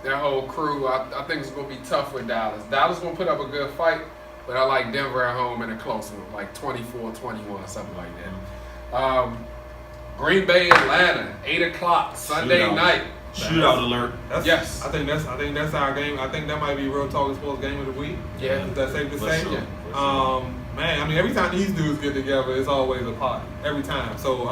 that whole crew. I think it's gonna be tough with Dallas. Dallas gonna put up a good fight, but I like Denver at home in a close one, like 24-21, something like that. Green Bay, Atlanta, 8 o'clock Sunday night. Shootout alert. Yes. I think that's our game. I think that might be Real Talk Sports game of the week. Yeah. Is that safe to say? Sure. Yeah. Man, I mean, every time these dudes get together, it's always a party. Every time. So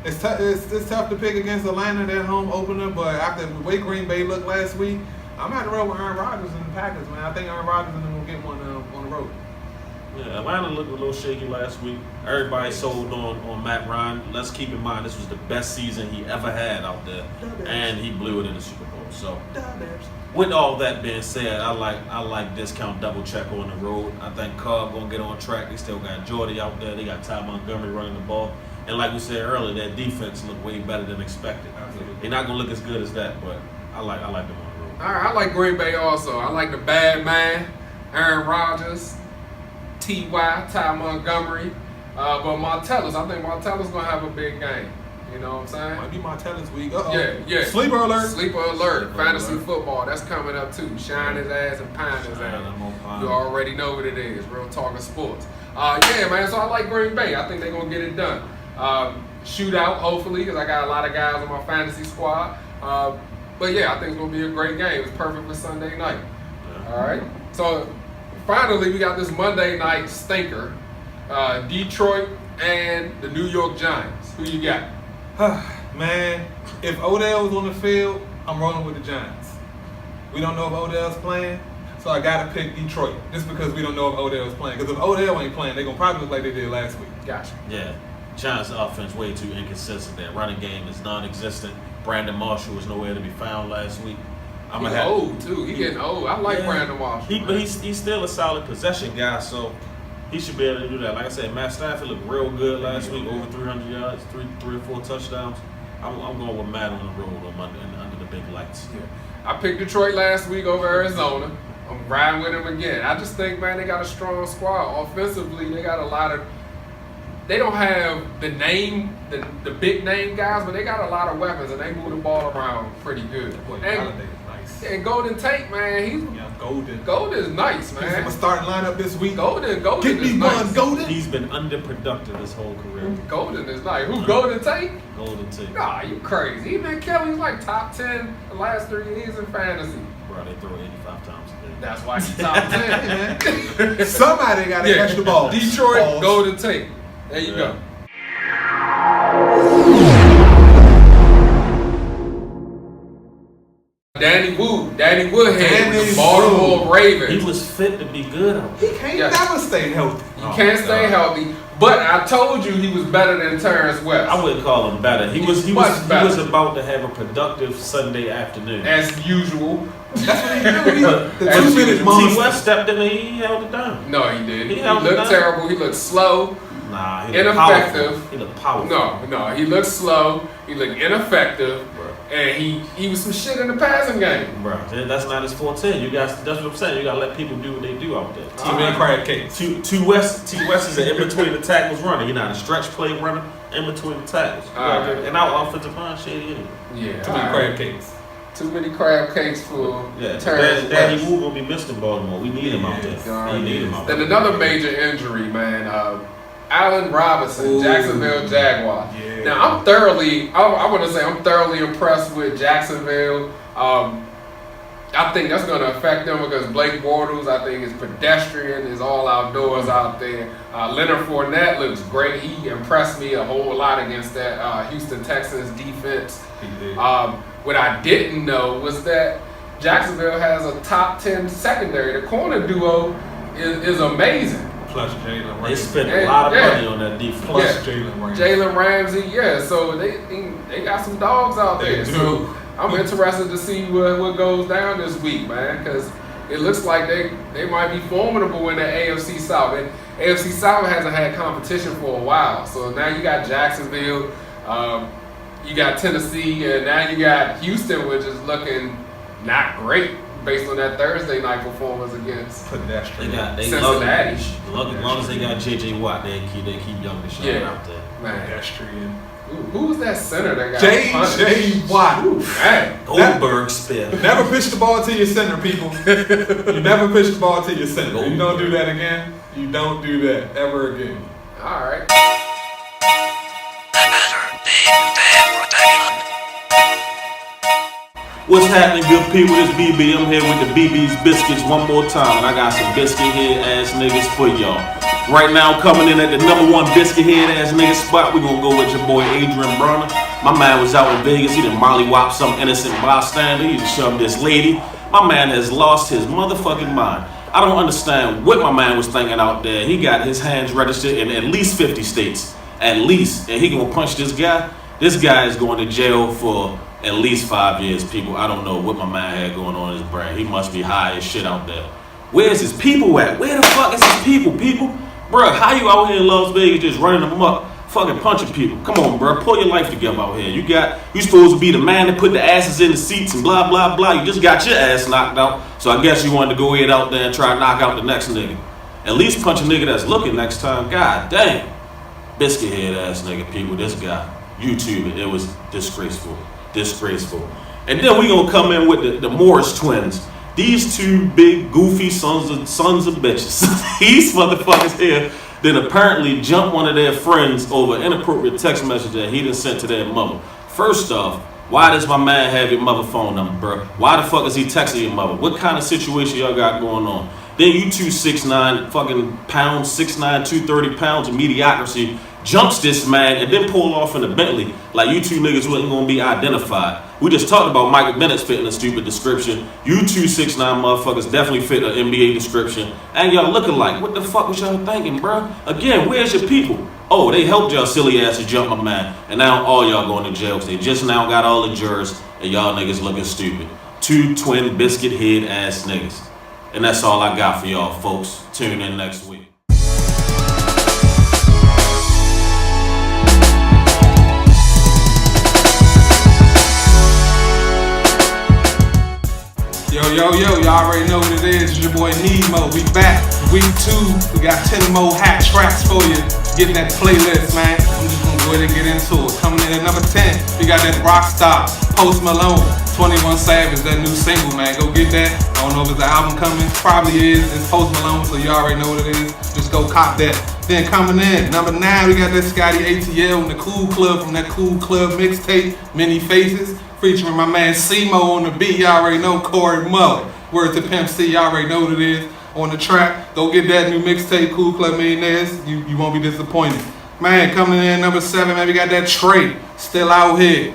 it's tough to pick against Atlanta, their home opener. But after the way Green Bay looked last week, I'm gonna have to roll with Aaron Rodgers and the Packers, man. I think Aaron Rodgers and them will get one on the road. Yeah, Atlanta looked a little shaky last week. Everybody sold on Matt Ryan. Let's keep in mind this was the best season he ever had out there, and he blew it in the Super Bowl. So, with all that being said, I like discount double check on the road. I think Cobb gonna get on track. They still got Jordy out there. They got Ty Montgomery running the ball, and like we said earlier, that defense looked way better than expected. They're not gonna look as good as that, but I like them on the road. All right, I like Green Bay also. I like the bad man, Aaron Rodgers. T.Y., Ty Montgomery, but Martellus, I think Martellus gonna have a big game. You know what I'm saying? Might be Martellus week. Yeah. Sleeper alert. Sleeper alert. Fantasy football, that's coming up too. Shine his ass and pine his ass. You already know what it is. Real Talk of Sports. Yeah, man. So I like Green Bay. I think they're gonna get it done. Shootout, hopefully, because I got a lot of guys on my fantasy squad. But yeah, I think it's gonna be a great game. It's perfect for Sunday night. All right. So. Finally, we got this Monday night stinker, Detroit and the New York Giants. Who you got? Man, if Odell was on the field, I'm rolling with the Giants. We don't know if Odell's playing, so I got to pick Detroit just because we don't know if Odell's playing. Because if Odell ain't playing, they're going to probably look like they did last week. Gotcha. Yeah. Giants' offense way too inconsistent. That running game is non-existent. Brandon Marshall was nowhere to be found last week. He's old too. He's getting old. I like Brandon Marshall. But he's still a solid possession guy, so he should be able to do that. Like I said, Matt Stafford looked real good last week, over 300 yards, three or four touchdowns. I'm going with Matt on the road on Monday under the big lights. Yeah. I picked Detroit last week over Arizona. I'm riding with them again. I just think, man, they got a strong squad. Offensively, they got a lot of they don't have the name, the big name guys, but they got a lot of weapons and they move the ball around pretty good. Boy, And, Galladay is nice. and Golden Tate, man, Golden is nice, He's man. in my starting lineup this week. Golden Get me is one, nice. Golden. He's been underproductive his whole career. Golden is nice. Who, Golden Tate? Golden Tate. Nah, you crazy. He been Kelly's like top 10 the last 3 years in fantasy. Bro, they throw 85 times a day. That's why he's top 10. Somebody got to catch the ball. Detroit, Balls. Golden Tate. There you go. Danny Woodhead, the Baltimore Ravens. He was fit to be good on He can't never stay healthy. You can't stay healthy. But I told you he was better than Terrence West. I wouldn't call him better. He was better. about to have a productive Sunday afternoon. As usual. That's what he do. The As 2 minute usual. monster. T. West stepped in and he held it down. No, he did. He He held it looked down. terrible. He looked slow. Nah, he looked Ineffective. powerful. He looked powerful. No. He looked slow. He looked ineffective. Bro. And he was some shit in the passing game. Bro, that's not his forte. You guys, that's what I'm saying. You gotta let people do what they do out there. Too many crab cakes. T. West is an in between the tackles runner. He's not a stretch play runner. In between the tackles. Alright. And our offensive line shit anyway. Yeah. Too many crab cakes. Too many crab cakes for Yeah, Terrence Danny West. Wu gonna be missed in Baltimore. We need him out there. We need him out Then there. another major injury, man. Allen Robinson, Ooh. Jacksonville Jaguars. Yeah. Now I'm thoroughly impressed with Jacksonville. I think that's going to affect them because Blake Bortles, I think, is pedestrian, is all outdoors out there. Leonard Fournette looks great. He impressed me a whole lot against that Houston Texans defense. He did. What I didn't know was that Jacksonville has a top 10 secondary. The corner duo is amazing. Plus Jalen They Ramsey. spent a lot of money on that defense. Plus Yeah. Jalen Ramsey. Jalen Ramsey, yeah. So they got some dogs out They there. do. So I'm interested to see what goes down this week, man, because it looks like they might be formidable in the AFC South. And AFC South hasn't had competition for a while. So now you got Jacksonville, you got Tennessee, and now you got Houston, which is looking not great based on that Thursday night performance against Pedestrian. They Cincinnati. as long as they got J.J. Watt, they keep young Deshaun Yeah. out there. man. Pedestrian. Who was that center that got J.J. punished? Watt. Man. Goldberg spin. Never pitch the ball to your center, people. You never pitch the ball to your center. You don't do that again. You don't do that ever again. All right. What's happening, good people? It's BB. I'm here with the BB's Biscuits one more time, and I got some biscuit head ass niggas for y'all. Right now, coming in at the #1 biscuit head ass nigga spot, we gonna go with your boy Adrian Bronner. My man was out in Vegas. He done mollywop some innocent bystander. He just shoved this lady. My man has lost his motherfucking mind. I don't understand what my man was thinking out there. He got his hands registered in at least 50 states, at least, and he gonna punch this guy. This guy is going to jail for at least 5 years, people. I don't know what my man had going on in his brain. He must be high as shit out there. Where's his people at? Where the fuck is his people? Bruh, how you out here in Las Vegas just running them up, fucking punching people? Come on, bruh, pull your life together out here. You supposed to be the man that put the asses in the seats and blah, blah, blah. You just got your ass knocked out. So I guess you wanted to go ahead out there and try to knock out the next nigga. At least punch a nigga that's looking next time. God damn. Biscuit head ass nigga, people. This guy. YouTube it. It was disgraceful. And then we gonna come in with the Morris twins. These two big goofy sons of bitches. These motherfuckers here then apparently jumped one of their friends over inappropriate text message that he done sent to their mother. First off, why does my man have your mother phone number, bro? Why the fuck is he texting your mother? What kind of situation y'all got going on? Then you 269 fucking pounds, 6'9", 230 pounds of mediocrity jumps this man and then pull off in a Bentley like you two niggas wasn't gonna be identified. We just talked about Michael Bennett's fitting a stupid description. You 269 motherfuckers definitely fit an NBA description. And y'all look alike. What the fuck was y'all thinking, bro? Again, where's your people? Oh, they helped y'all silly asses jump my man. And now all y'all going to jail because they just now got all the jurors and y'all niggas looking stupid. Two twin biscuit head ass niggas. And that's all I got for y'all folks. Tune in next week. Yo, y'all already know what it is. It's your boy Nemo. We back. Week 2. We got 10 more hat tracks for you. Get that playlist, man. I'm just gonna go ahead and get into it. Coming in at number 10, we got that Rockstar, Post Malone, 21 Savage, that new single, man. Go get that. I don't know if it's an album coming. Probably is. It's Post Malone, so you already know what it is. Just go cop that. Then coming in, number 9, we got that Scotty ATL and the Cool Club from that Cool Club mixtape, Many Faces, featuring my man C-Mo on the beat. You already know Corey Mullet. Word to Pimp C, you already know what it is. On the track, go get that new mixtape, Cool Club Millionaires. You won't be disappointed. Man, coming in number 7, man, we got that Trey, Still Out Here.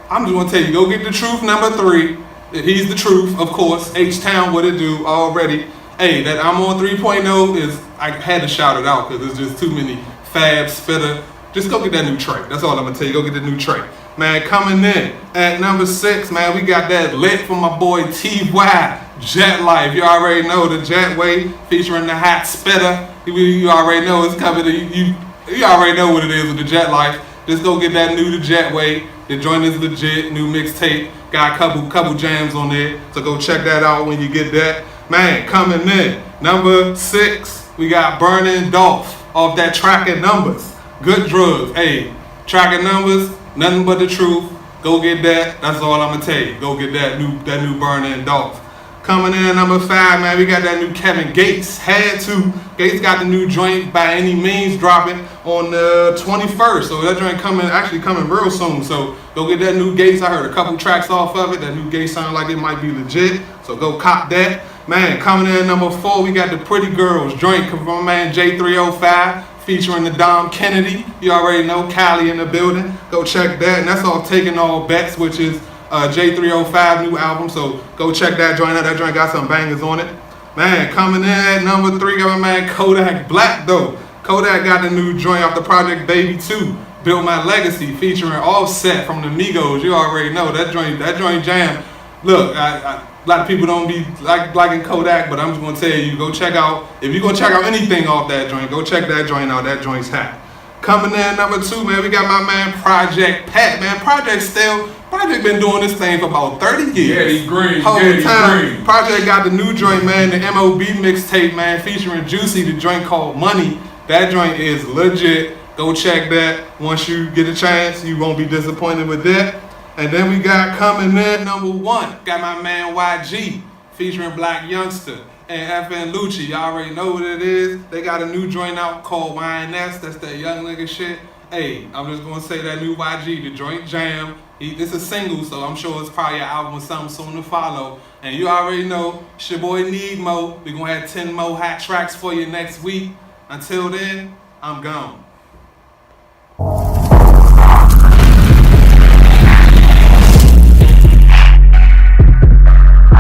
I'm just gonna tell you, go get the Truth, number 3. He's the Truth, of course. H-Town, what it do already. Hey, that I'm on 3.0 is, I had to shout it out because there's just too many Fab, Spitter. Just go get that new Trey. That's all I'm gonna tell you. Go get the new Trey. Man, coming in at number 6, man, we got that Lit from my boy T.Y. Jet Life. You already know the Jet Way featuring the Hot Spitter. You already know it's coming. You already know what it is with the Jet Life. Just go get that new The Jet Way. The joint is legit. New mixtape. Got a couple jams on there. So go check that out when you get that. Man, coming in number 6, we got Burning Dolph off that Tracking Numbers. Good drugs. Hey, Tracking Numbers, nothing but the truth. Go get that. That's all I'm gonna tell you. Go get that new Burning Dolph. Coming in at number 5, man, we got that new Kevin Gates. Gates got the new joint By Any Means dropping on the 21st. So that joint actually coming real soon. So go get that new Gates. I heard a couple tracks off of it. That new Gates sound like it might be legit. So go cop that. Man, coming in at number 4, we got the Pretty Girls joint from my man J305 featuring the Dom Kennedy. You already know Cali in the building. Go check that. And that's off Taking All Bets, which is J305 new album, so go check that joint out. That joint got some bangers on it. Man, coming in at number 3, got my man Kodak Black though. Kodak got the new joint off the project Baby 2, Build My Legacy, featuring Offset from the Migos. You already know that joint jam. Look, a lot of people don't be liking Kodak, but I'm just gonna tell you, go check out. If you're gonna check out anything off that joint, go check that joint out. That joint's hot. Coming in at number 2, man, we got my man Project Pat. Man, Project been doing this thing for about 30 years. Yeah, he's green. Whole Yeah, he's time. green. Project got the new joint, man, the MOB mixtape, man, featuring Juicy, the joint called Money. That joint is legit. Go check that. Once you get a chance, you won't be disappointed with that. And then we got coming in number 1, got my man YG, featuring Black Youngster and FN Lucci. Y'all already know what it is. They got a new joint out called YNS. That's that young nigga shit. Hey, I'm just gonna say that new YG, the joint jam. It's a single, so I'm sure it's probably an album or something soon to follow. And you already know, it's your boy Need Mo. We're gonna have 10 more hot tracks for you next week. Until then, I'm gone.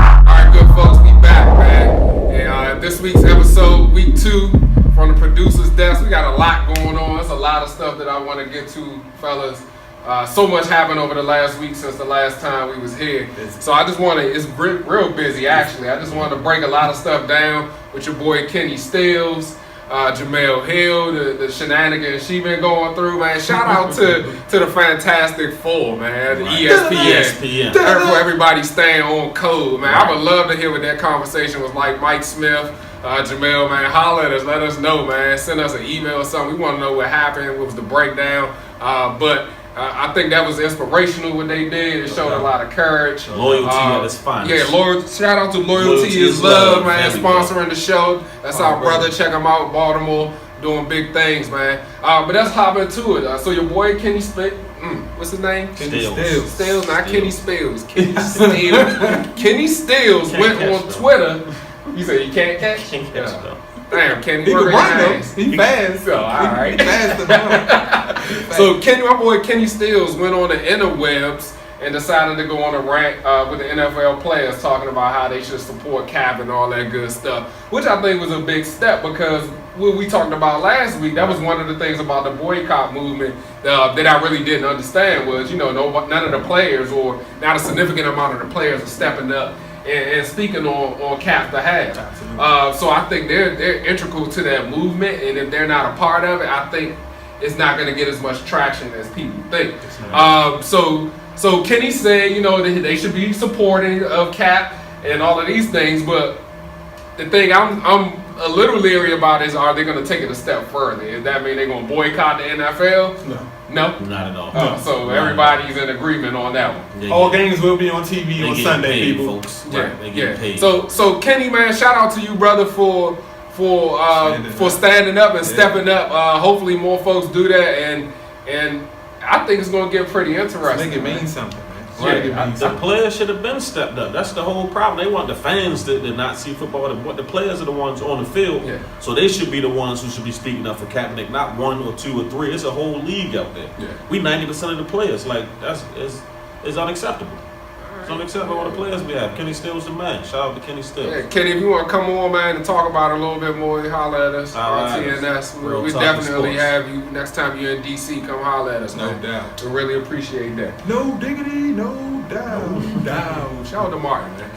Alright, good folks, we back, man. And this week's episode, week 2, from the producer's desk. We got a lot going on. There's a lot of stuff that I want to get to, fellas. So much happened over the last week since the last time we was here. So I just want to, it's real busy actually. I just wanted to break a lot of stuff down with your boy Kenny Stills, Jamel Hill, the shenanigans she been going through, man. Shout out to the Fantastic Four, man, the ESPN. For everybody staying on code, man. I would love to hear what that conversation was like. Mike Smith, Jamel, man, holler at us, let us know, man. Send us an email or something. We want to know what happened, what was the breakdown. But I think that was inspirational what they did. It showed a lot of courage. Loyalty at its finest. Yeah, shout out to Loyalty is Love, man, sponsoring the show. That's our brother. Check him out, Baltimore, doing big things, man. But let's hop into it. So your boy Kenny what's his name? Kenny Stills. Stills, not Kenny Spills. Kenny Stills. Kenny Stills went on Twitter. You said you can't catch? Damn, Kenny. He can run though. He fast. So, all right. He fast. So my boy Kenny Stills went on the interwebs and decided to go on a rant with the NFL players talking about how they should support Cap and all that good stuff, which I think was a big step because what we talked about last week, that was one of the things about the boycott movement that I really didn't understand was, none of the players or not a significant amount of the players are stepping up and speaking on Cap's behalf. So I think they're integral to that movement, and if they're not a part of it, I think it's not going to get as much traction as people think. So Kenny said, they should be supporting of Cap and all of these things, but the thing I'm a little leery about is, are they going to take it a step further? Does that mean they're going to boycott the NFL? No. No? Not at all. So everybody's in agreement on that one. All games will be on TV on Sunday, paid, people. Folks. Yeah, Right, they get paid. So Kenny, man, shout out to you, brother, for standing up and stepping up. Hopefully more folks do that, and I think it's going to get pretty interesting. Make it mean something, man. Right. The players should have been stepped up. That's the whole problem. They want the fans to not see football. The players are the ones on the field, so they should be the ones who should be speaking up for Kaepernick, not 1 or 2 or 3. It's a whole league out there. Yeah. We 90% of the players. Like is unacceptable. It's unacceptable all the players we have. Kenny Stills the man. Shout out to Kenny Stills. Yeah, Kenny, if you want to come on, man, and talk about it a little bit more, holler at us. Holla at us. RTNS. Real We talk definitely sports. have you next time you're in DC. Come holler at us, No man. doubt. We really appreciate that. No diggity, no doubt. Shout out to Martin, man.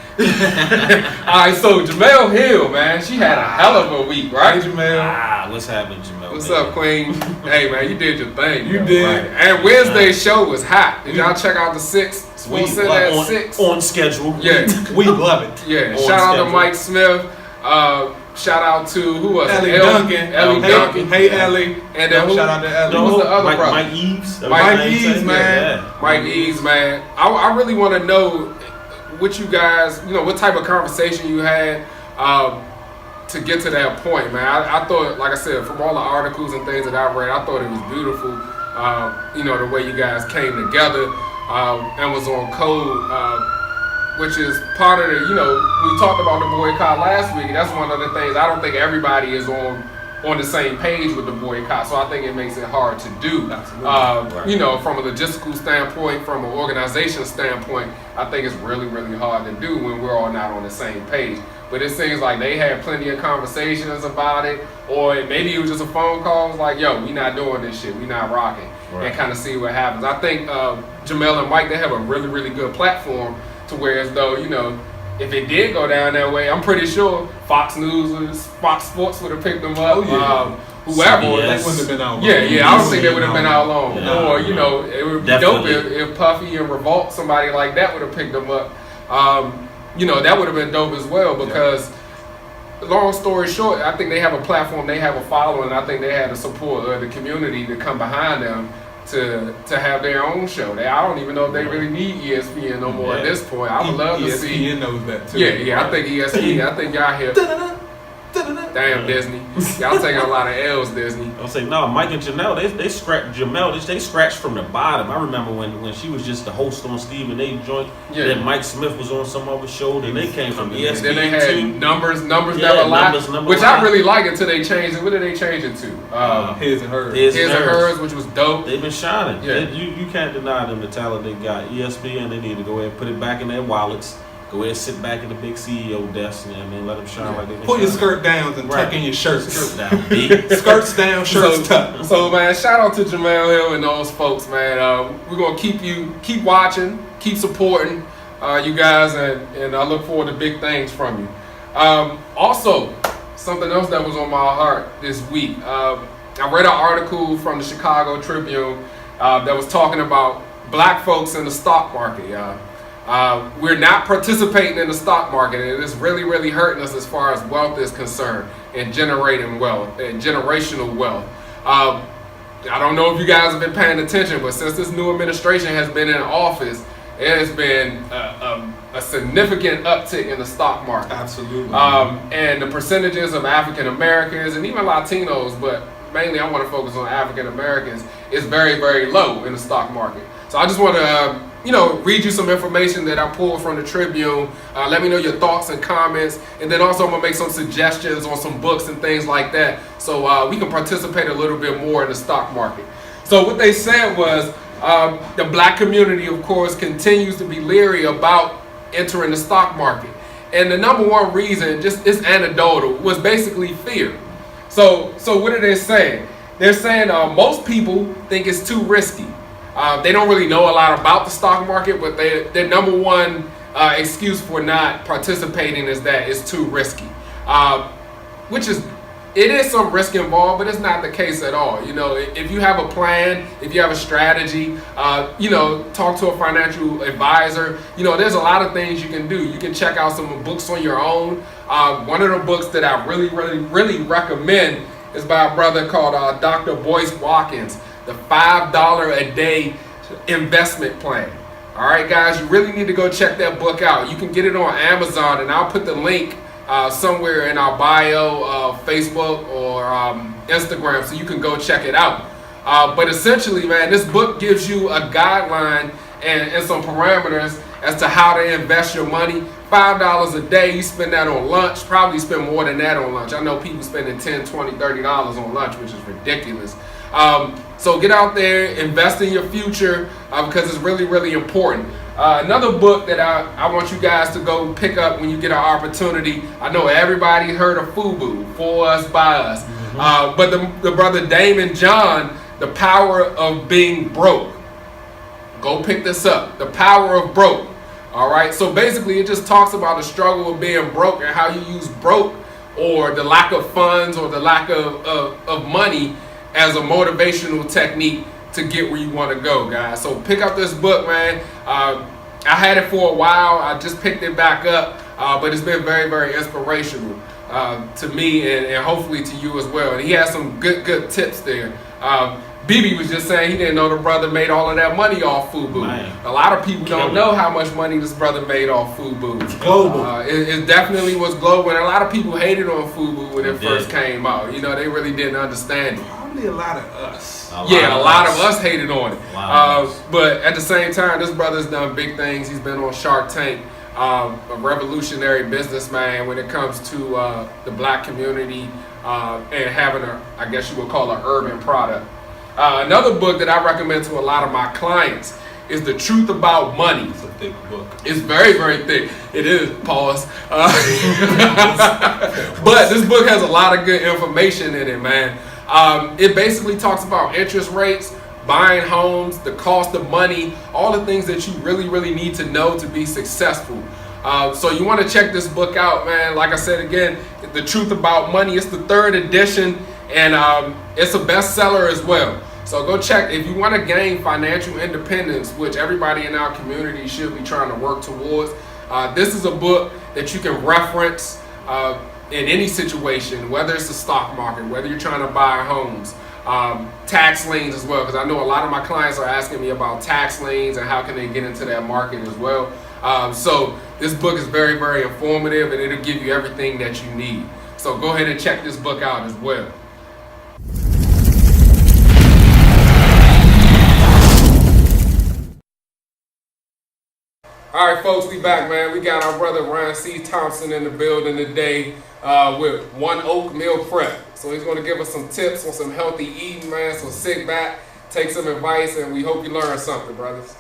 All right, so Jamel Hill, man, she had a hell of a week, right? Hey, Jamel. What's happening, Jamel? What's man? up, Queen? Hey, man, you did your thing. You though, did. right? And Wednesday's show was hot. Did y'all check out the 6? Sports Center at 6? On schedule. Yeah. We love it. Yeah. On Shout out to schedule. Mike Smith. Shout out to who was Ellie it? Duncan. Ellie Duncan. Hey, Ellie. And then who? Shout out to Ellie. Who was the other brother? Mike Eves. That was Mike his Eves, name. man. Yeah. Mike Eves, man. I really want to know what you guys, what type of conversation you had to get to that point, man. I thought, like I said, from all the articles and things that I've read, I thought it was beautiful, the way you guys came together and was on code, which is part of the, we talked about the boycott last week. That's one of the things. I don't think everybody is on the same page with the boycott, so I think it makes it hard to do. Absolutely. From a logistical standpoint, from an organization standpoint, I think it's really, really hard to do when we're all not on the same page. But it seems like they had plenty of conversations about it, or maybe it was just a phone call. It was like, yo, we not doing this shit. We not rocking. Right. And kind of see what happens. I think Jamel and Mike, they have a really, really good platform to where as though, if it did go down that way, I'm pretty sure Fox News, Fox Sports would have picked them up. Oh, yeah. Whoever. CBS. They wouldn't have been out long. Yeah, I don't think they would have been out long. Yeah. Or, it would be Definitely. dope if Puffy and Revolt, somebody like that would have picked them up. That would have been dope as well because, long story short, I think they have a platform, they have a following, I think they had the support of the community to come behind them to have their own show. I don't even know if they really need ESPN no more at this point. I would love to see. ESPN knows that too. Yeah, I think ESPN, I think y'all here. Damn, Disney. Y'all taking a lot of L's, Disney. I'll say no. Mike and Janelle, they scratched Jamel. They scratched from the bottom. I remember when she was just the host on Stephen A. joint. Yeah. Then Mike Smith was on some other show. Then they came from ESPN And then they had too. numbers Yeah, never lie, numbers which lie. I really like until they changed it. What did they change it to? His and hers. His His and hers, which was dope. They've been shining. Yeah. You can't deny them the talent they got. ESPN, they need to go ahead and put it back in their wallets. Go ahead and sit back in the big CEO desk and let them shine like they can. Pull your shine. skirt down and tuck in your shirts. Skirt down, big. Skirts down, shirts tucked. So man, shout out to Jamel Hill and those folks, man. We're gonna keep watching, keep supporting you guys, and I look forward to big things from you. Also, something else that was on my heart this week. I read an article from the Chicago Tribune that was talking about black folks in the stock market, y'all. We're not participating in the stock market, and it's really, really hurting us as far as wealth is concerned and generating wealth and generational wealth. I don't know if you guys have been paying attention, but since this new administration has been in office, it has been a significant uptick in the stock market. Absolutely. And the percentages of African Americans and even Latinos, but mainly I want to focus on African Americans, is very, very low in the stock market. So I just want to read you some information that I pulled from the Tribune. Let me know your thoughts and comments. And then also I'm going to make some suggestions on some books and things like that so we can participate a little bit more in the stock market. So what they said was the black community, of course, continues to be leery about entering the stock market. And the number one reason, just it's anecdotal, was basically fear. So what are they saying? They're saying most people think it's too risky. They don't really know a lot about the stock market, but their number one excuse for not participating is that it's too risky, which is it is some risk involved, but it's not the case at all. You know, if you have a plan, if you have a strategy, you know, talk to a financial advisor. You know, there's a lot of things you can do. You can check out some books on your own. One of the books that I really recommend is by a brother called Dr. Boyce Watkins, The $5 a Day Investment Plan. All right, guys, you really need to go check that book out. You can get it on Amazon, and I'll put the link somewhere in our bio, Facebook or Instagram, so you can go check it out. But essentially, man, this book gives you a guideline and some parameters as to how to invest your money. $5 a day, you spend that on lunch, probably spend more than that on lunch. I know people spending $10, $20, $30 on lunch, which is ridiculous. So get out there, invest in your future, because it's really important. Another book that I want you guys to go pick up when you get an opportunity. I know everybody heard of FUBU, For Us, By Us. But the brother Damon John, The Power of Being Broke. Go pick this up. The Power of Broke. All right. So basically, it just talks about the struggle of being broke and how you use broke or the lack of funds or the lack of money as a motivational technique to get where you want to go, guys. So pick up this book, man. I had it for a while. I just picked it back up, but it's been very inspirational to me and hopefully to you as well. And he has some good tips there. BB was just saying he didn't know the brother made all of that money off FUBU. Man. A lot of people don't know how much money this brother made off FUBU. It's global. It definitely was global, and a lot of people hated on FUBU when it first came out. You know, they really didn't understand it. Probably a lot of us. A lot of us hated on it. But at the same time, this brother's done big things. He's been on Shark Tank, a revolutionary businessman when it comes to the black community and having I guess you would call an urban product. Another book that I recommend to a lot of my clients is The Truth About Money. It's a thick book. It's very thick. It is, pause. But this book has a lot of good information in it, man. It basically talks about interest rates, buying homes, the cost of money, all the things that you really need to know to be successful. So you want to check this book out, man. Like I said again, The Truth About Money. It's the 3rd edition, and it's a bestseller as well. So go check if you want to gain financial independence, which everybody in our community should be trying to work towards. This is a book that you can reference in any situation, whether it's the stock market, whether you're trying to buy homes, tax liens as well, because I know a lot of my clients are asking me about tax liens and how can they get into that market as well. So this book is very informative, and it'll give you everything that you need. So go ahead and check this book out as well. All right, folks, we back, man. We got our brother Ryan C. Thompson in the building today with One Oak Meal Prep. So he's going to give us some tips on some healthy eating, man. So sit back, take some advice, and we hope you learn something, brothers.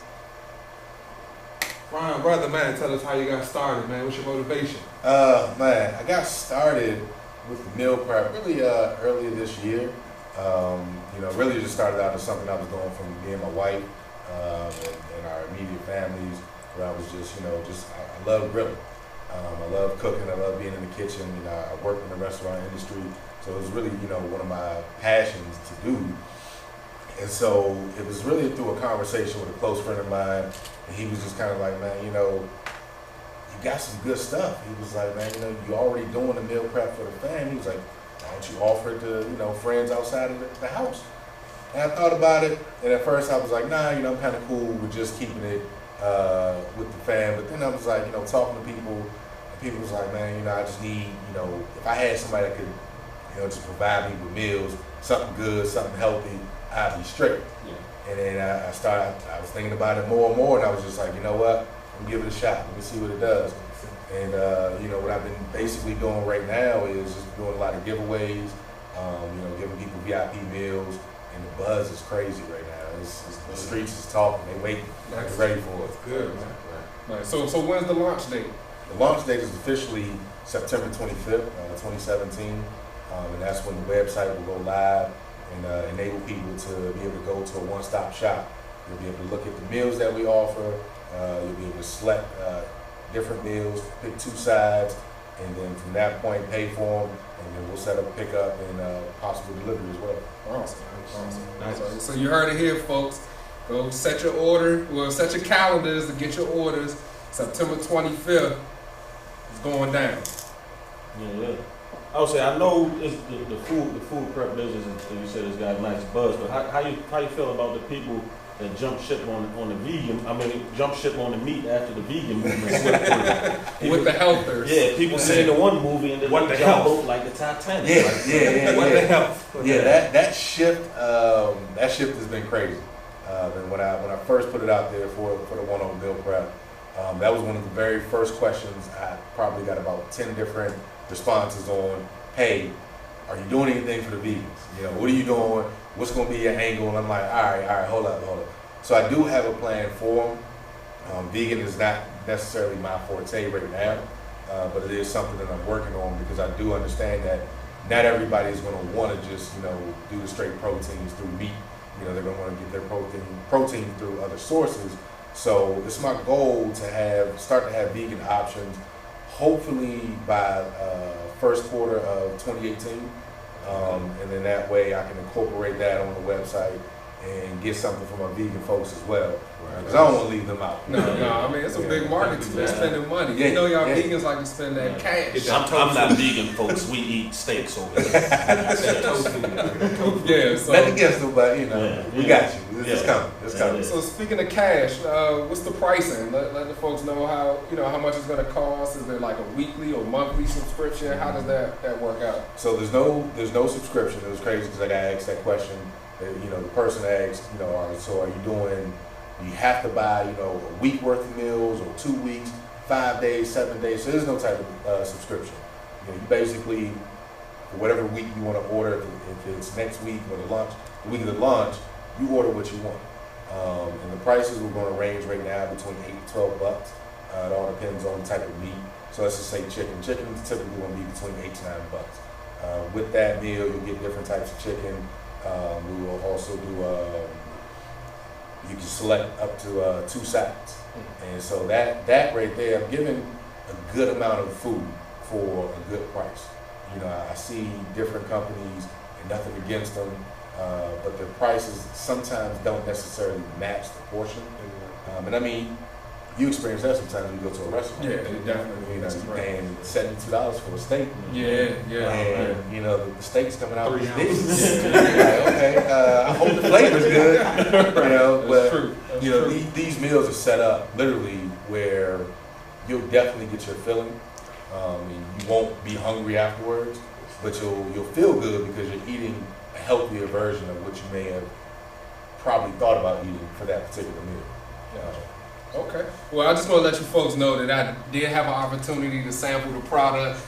Ryan, brother, man, tell us how you got started, man. What's your motivation? Man, I got started with the meal prep really earlier this year. You know, really just started out as something I was doing from me and my wife and our immediate families. Where I was just, you know, I love grilling. I love cooking. I love being in the kitchen. You know, I worked in the restaurant industry, so it was really, you know, one of my passions to do. And so it was really through a conversation with a close friend of mine, and he was just kind of like, man, you know, you got some good stuff. He was like, man, you know, you already doing the meal prep for the family. He was like, why don't you offer it to, you know, friends outside of the house? And I thought about it, and at first I was like, nah, you know, I'm kind of cool with just keeping it with the fam. But then I was like, you know, talking to people, and people was like, man, you know, I just need, you know, if I had somebody that could, you know, just provide me with meals, something good, something healthy, I'd be straight. Yeah. And then I was thinking about it more and more, and I was just like, you know what, let me give it a shot, let me see what it does. And you know, what I've been basically doing right now is just doing a lot of giveaways, you know, giving people VIP meals, and the buzz is crazy right now. The streets is talking, they waiting, they're ready for it. That's good, man. Right. So when's the launch date? The launch date is officially September 25th, 2017, and that's when the website will go live and enable people to be able to go to a one-stop shop. You'll be able to look at the meals that we offer. You'll be able to select different meals, pick 2 sides, and then from that point, pay for them, and then we'll set up pickup and possible delivery as well. Awesome. Nice. So you heard it here, folks. Go set your order. Well, set your calendars to get your orders. September 25th is going down. Yeah. I would say I know it's the food prep business. You said it's got a nice buzz, but how you feel about the people that jump ship on the vegan? I mean, jump ship on the meat after the vegan movement swept through. With the healthers. Yeah, people seen the one movie and then What the jump hell? boat like the Titanic. Yeah. What the hell? That shift has been crazy. And when I first put it out there for the 1-0 meal prep, that was one of the very first questions. I probably got about 10 different responses on, hey, are you doing anything for the vegans? You know, what are you doing? What's going to be your angle? And I'm like, all right, hold up. So I do have a plan for them. Vegan is not necessarily my forte right now, but it is something that I'm working on because I do understand that not everybody is going to want to just, do the straight proteins through meat. They're going to want to get their protein through other sources. So it's my goal to start to have vegan options, hopefully by first quarter of 2018. And then that way I can incorporate that on the website and get something from our vegan folks as well. Because I don't want to leave them out. No, I mean, it's a big market too. They're spending money. Yeah, y'all vegans like to spend that cash. I'm not vegan, folks. We eat steaks over here. Yeah, so Nothing against them, but we got you. It's coming. It's Yeah, coming. So speaking of cash, what's the pricing? Let the folks know how much it's going to cost. Is there like a weekly or monthly subscription? How does that work out? So there's no subscription. It was crazy because I got asked that question. The person asked, so are you doing? Do you have to buy, a week worth of meals or 2 weeks, 5 days, 7 days? So there's no type of subscription. You basically, for whatever week you want to order, if it's next week or the week of the lunch, you order what you want. And the prices we're going to range right now between $8 to $12. It all depends on the type of meat. So let's just say chicken. Chicken is typically going to be between $8 to $9. With that meal, you'll get different types of chicken. We will also do, you can select up to 2 sides. And so that right there, I'm giving a good amount of food for a good price. I see different companies, and nothing against them, but their prices sometimes don't necessarily match the portion. And I mean, you experience that sometimes when you go to a restaurant. Yeah, definitely. You're paying $72 for a steak. Yeah. And the steak's coming out 3 with ounces. this. Okay, I hope the flavor's good. That's true. These meals are set up literally where you'll definitely get your filling. And you won't be hungry afterwards, but you'll feel good because you're eating a healthier version of what you may have probably thought about eating for that particular meal. Okay. Well, I just want to let you folks know that I did have an opportunity to sample the product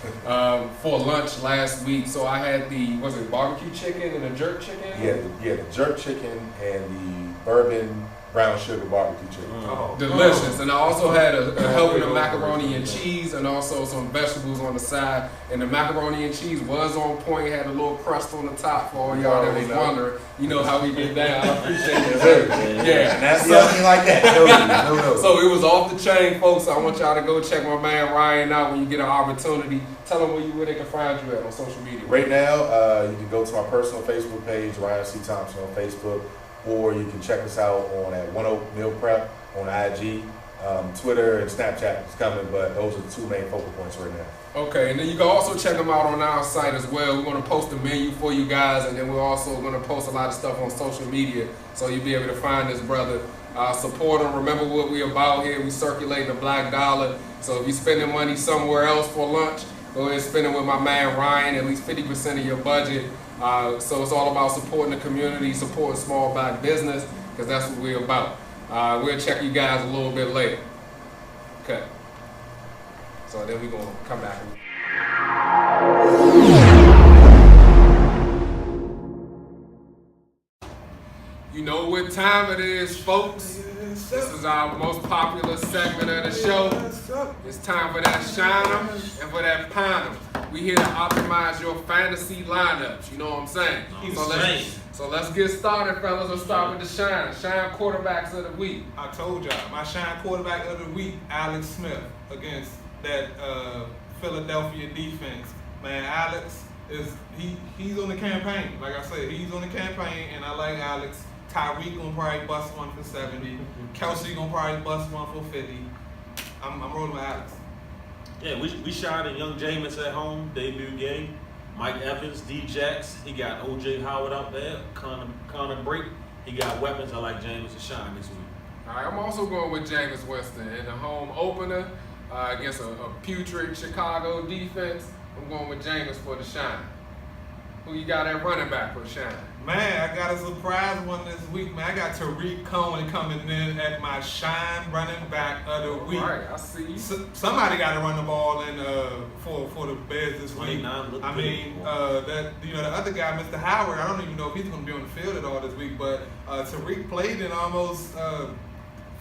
for lunch last week. So I had was it barbecue chicken and a jerk chicken? Yeah, the jerk chicken and the bourbon brown sugar barbecue chicken. Delicious. And I also had a helping of macaroni and cheese and also some vegetables on the side. And the macaroni and cheese was on point, had a little crust on the top for all y'all that was wondering. You know how we get down. I appreciate it. Yeah. And that's nothing like that. No. So it was off the chain, folks. So I want y'all to go check my man Ryan out when you get an opportunity. Tell them where they can find you at on social media. Right now, you can go to my personal Facebook page, Ryan C. Thompson on Facebook, or you can check us out on at 1-0 Meal Prep on IG. Twitter and Snapchat is coming, but those are the 2 main focal points right now. Okay, and then you can also check them out on our site as well. We're going to post a menu for you guys, and then we're also going to post a lot of stuff on social media, so you'll be able to find this brother. Support him. Remember what we're about here. We circulate the black dollar. So if you're spending money somewhere else for lunch, go ahead and spend it with my man Ryan, at least 50% of your budget. So it's all about supporting the community, supporting small black business, because that's what we're about. We'll check you guys a little bit later. Okay. So then we're going to come back. You know what time it is, folks. This is our most popular segment of the show. It's time for that shine 'em and for that pine 'em. We here to optimize your fantasy lineups. You know what I'm saying? So let's get started, fellas. Let's start with the shine. Shine quarterbacks of the week. I told y'all, my shine quarterback of the week, Alex Smith, against that Philadelphia defense. Man, Alex he's on the campaign. Like I said, he's on the campaign, and I like Alex. Tyreek gonna probably bust one for 70. Kelsey gonna probably bust one for 50. I'm rolling with Alex. Yeah, we shot at young Jameis at home, debut game. Mike Evans, D-Jax, he got O.J. Howard out there. Connor Brake, he got weapons. I like Jameis to shine this week. All right, I'm also going with Jameis Winston in the home opener against a putrid Chicago defense. I'm going with Jameis for the shine. Who you got at running back for the shine? Man, I got a surprise one this week, man. I got Tariq Cohen coming in at my shine running back of the week. All right, I see you. Somebody got to run the ball in for the Bears this week. I mean, the other guy, Mr. Howard, I don't even know if he's going to be on the field at all this week, but Tariq played in almost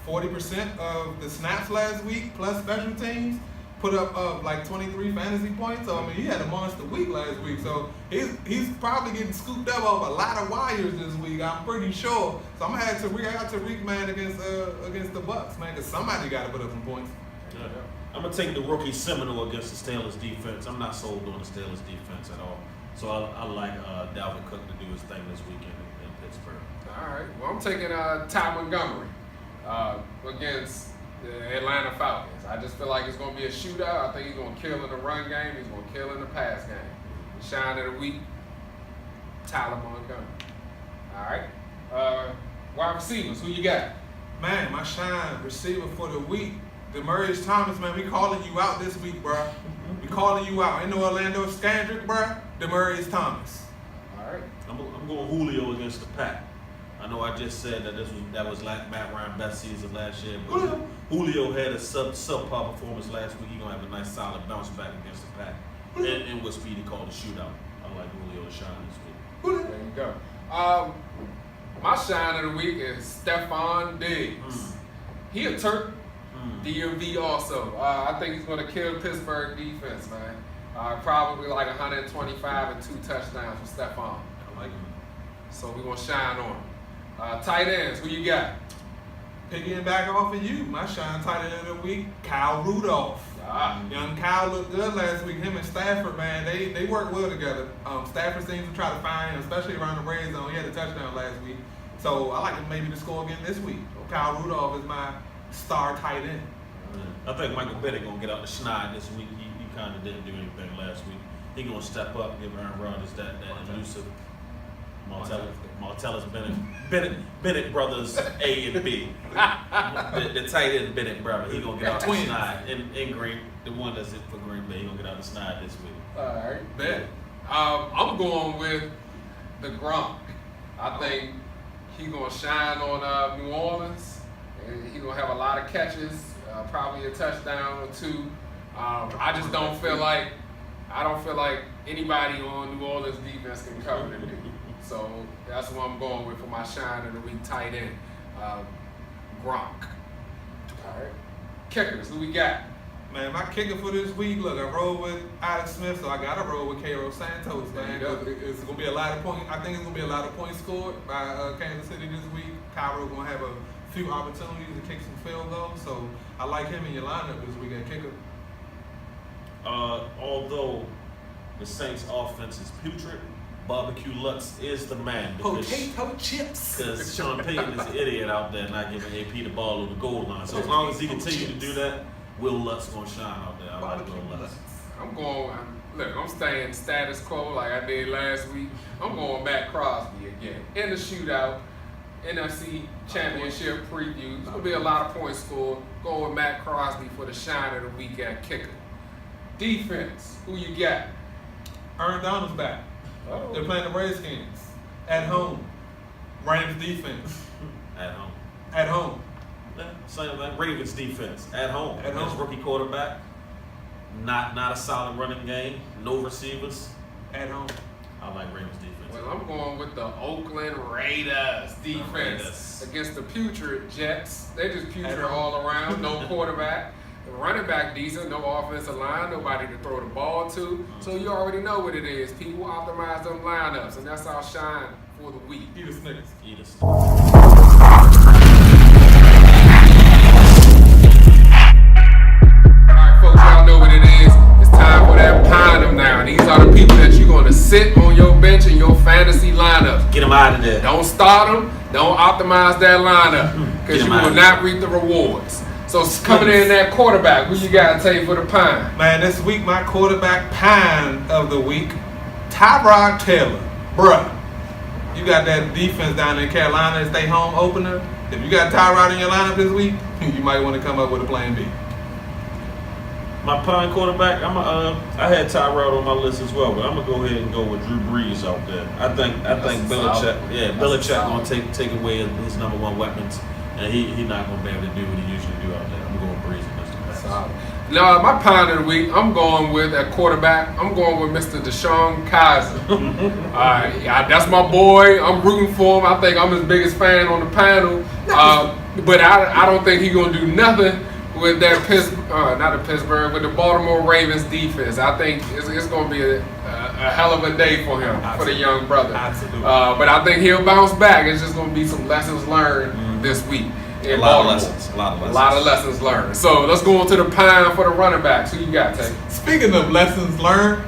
40% of the snaps last week, plus special teams. Put up like 23 fantasy points. So I mean, he had a monster week last week. So he's probably getting scooped up off a lot of wires this week. I'm pretty sure. So I'm gonna have Tariq. I got Tariq, man, against the Bucks, man, because somebody got to put up some points. Yeah. I'm gonna take the rookie Seminole against the Steelers defense. I'm not sold on the Steelers defense at all. So I like Dalvin Cook to do his thing this weekend in Pittsburgh. All right. Well, I'm taking Ty Montgomery against the Atlanta Falcons. I just feel like it's going to be a shootout. I think he's going to kill in the run game. He's going to kill in the pass game. The shine of the week, Tyler Montgomery. All right. Wide receivers, who you got? Man, my shine receiver for the week, Demarius Thomas, man. We calling you out this week, bro. We calling you out. Ain't no Orlando Scandrick, bro. Demarius Thomas. All right. I'm going Julio against the Pack. I know I just said that was like Matt Ryan's best season last year, but Julio had a subpar performance last week. He's gonna have a nice solid bounce back against the Pack, and what Speedy called a shootout. I like Julio to shine this week. There you go. My shine of the week is Stephon Diggs. He a Turk, DMV also. I think he's gonna kill Pittsburgh defense, man. Probably like 125 and 2 touchdowns for Stephon. I like him. So we're gonna shine on him. Tight ends, who you got? Picking back off of you, my shine tight end of the week, Kyle Rudolph. Young Kyle looked good last week. Him and Stafford, man, they work well together. Stafford seems to try to find him, especially around the red zone. He had a touchdown last week. So I like him maybe to score again this week. Kyle Rudolph is my star tight end. I think Michael Bennett gonna get out the schneid this week. He kind of didn't do anything last week. He gonna step up, give Aaron Rodgers that elusive Martellus Bennett brothers A and B. the tight end Bennett brother. He gonna get out the schneid in Green. The one that's it for Green Bay. He gonna get out the schneid this week. All right, bet. I'm going with the Gronk. I think he's gonna shine on New Orleans. He's gonna have a lot of catches, probably a touchdown or 2. I just don't feel like anybody on New Orleans defense can cover them. So that's what I'm going with for my shine of the week tight end, Gronk. All right. Kickers, who we got? Man, my kicker for this week, look, I rolled with Alex Smith, so I got to roll with Cairo Santos, man. It's going to be a lot of points. I think it's going to be a lot of points scored by Kansas City this week. Cairo going to have a few opportunities to kick some field goals, so I like him in your lineup this week at kicker. Although the Saints' offense is putrid, Barbecue Lutz is the man. Potato chips. Because Sean Payton is an idiot out there not giving AP the ball on the goal line. So as long as he continues to do that, Will Lutz going to shine out there. I like Will Lutz. I'm staying status quo like I did last week. I'm going Matt Crosby again. In the shootout, NFC Championship preview. There's going to be a lot of points scored. Going with Matt Crosby for the shine of the week at kicker. Defense, who you got? Aaron Donald's back. Oh. They're playing the Redskins at home. Rams defense At home. at home. Yeah, same thing. Ravens defense at home. At Against home. rookie quarterback. Not a solid running game. No receivers. At home. I like Ravens defense. Well, I'm going with the Oakland Raiders defense against the putrid Jets. They just putrid all around. No quarterback. The running back decent, no offensive line, nobody to throw the ball to. So you already know what it is. People optimize them lineups, and that's our shine for the week. Eat a Snickers. Eat a Snickers. All right, folks, y'all know what it is. It's time Yeah. Don't start them. Don't optimize that lineup because Get you 'em out will of not reap the rewards. So coming in that quarterback, who you got to take for the pine? Man, this week my quarterback pine of the week, Tyrod Taylor. Bruh, you got that defense down in Carolina, stay home opener. If you got Tyrod in your lineup this week, you might want to come up with a plan B. My pine quarterback, I had Tyrod on my list as well, but I'm gonna go ahead and go with Drew Brees out there. I think Belichick, Belichick gonna take away his number one weapons, and he not gonna be able to do what he usually do out there. I'm going Brees and Mr. Pass. No, my pine of the week, I'm going with at quarterback. I'm going with Mr. Deshaun Kaiser. That's my boy. I'm rooting for him. I think I'm his biggest fan on the panel. But I don't think he's gonna do nothing with that Pittsburgh, with the Baltimore Ravens defense. I think it's going to be a hell of a day for him, for the young brother. Absolutely. But I think he'll bounce back. It's just going to be some lessons learned this week. A lot of lessons learned. So let's go on to the pine for the running backs. Who you got, Tay? Speaking of lessons learned,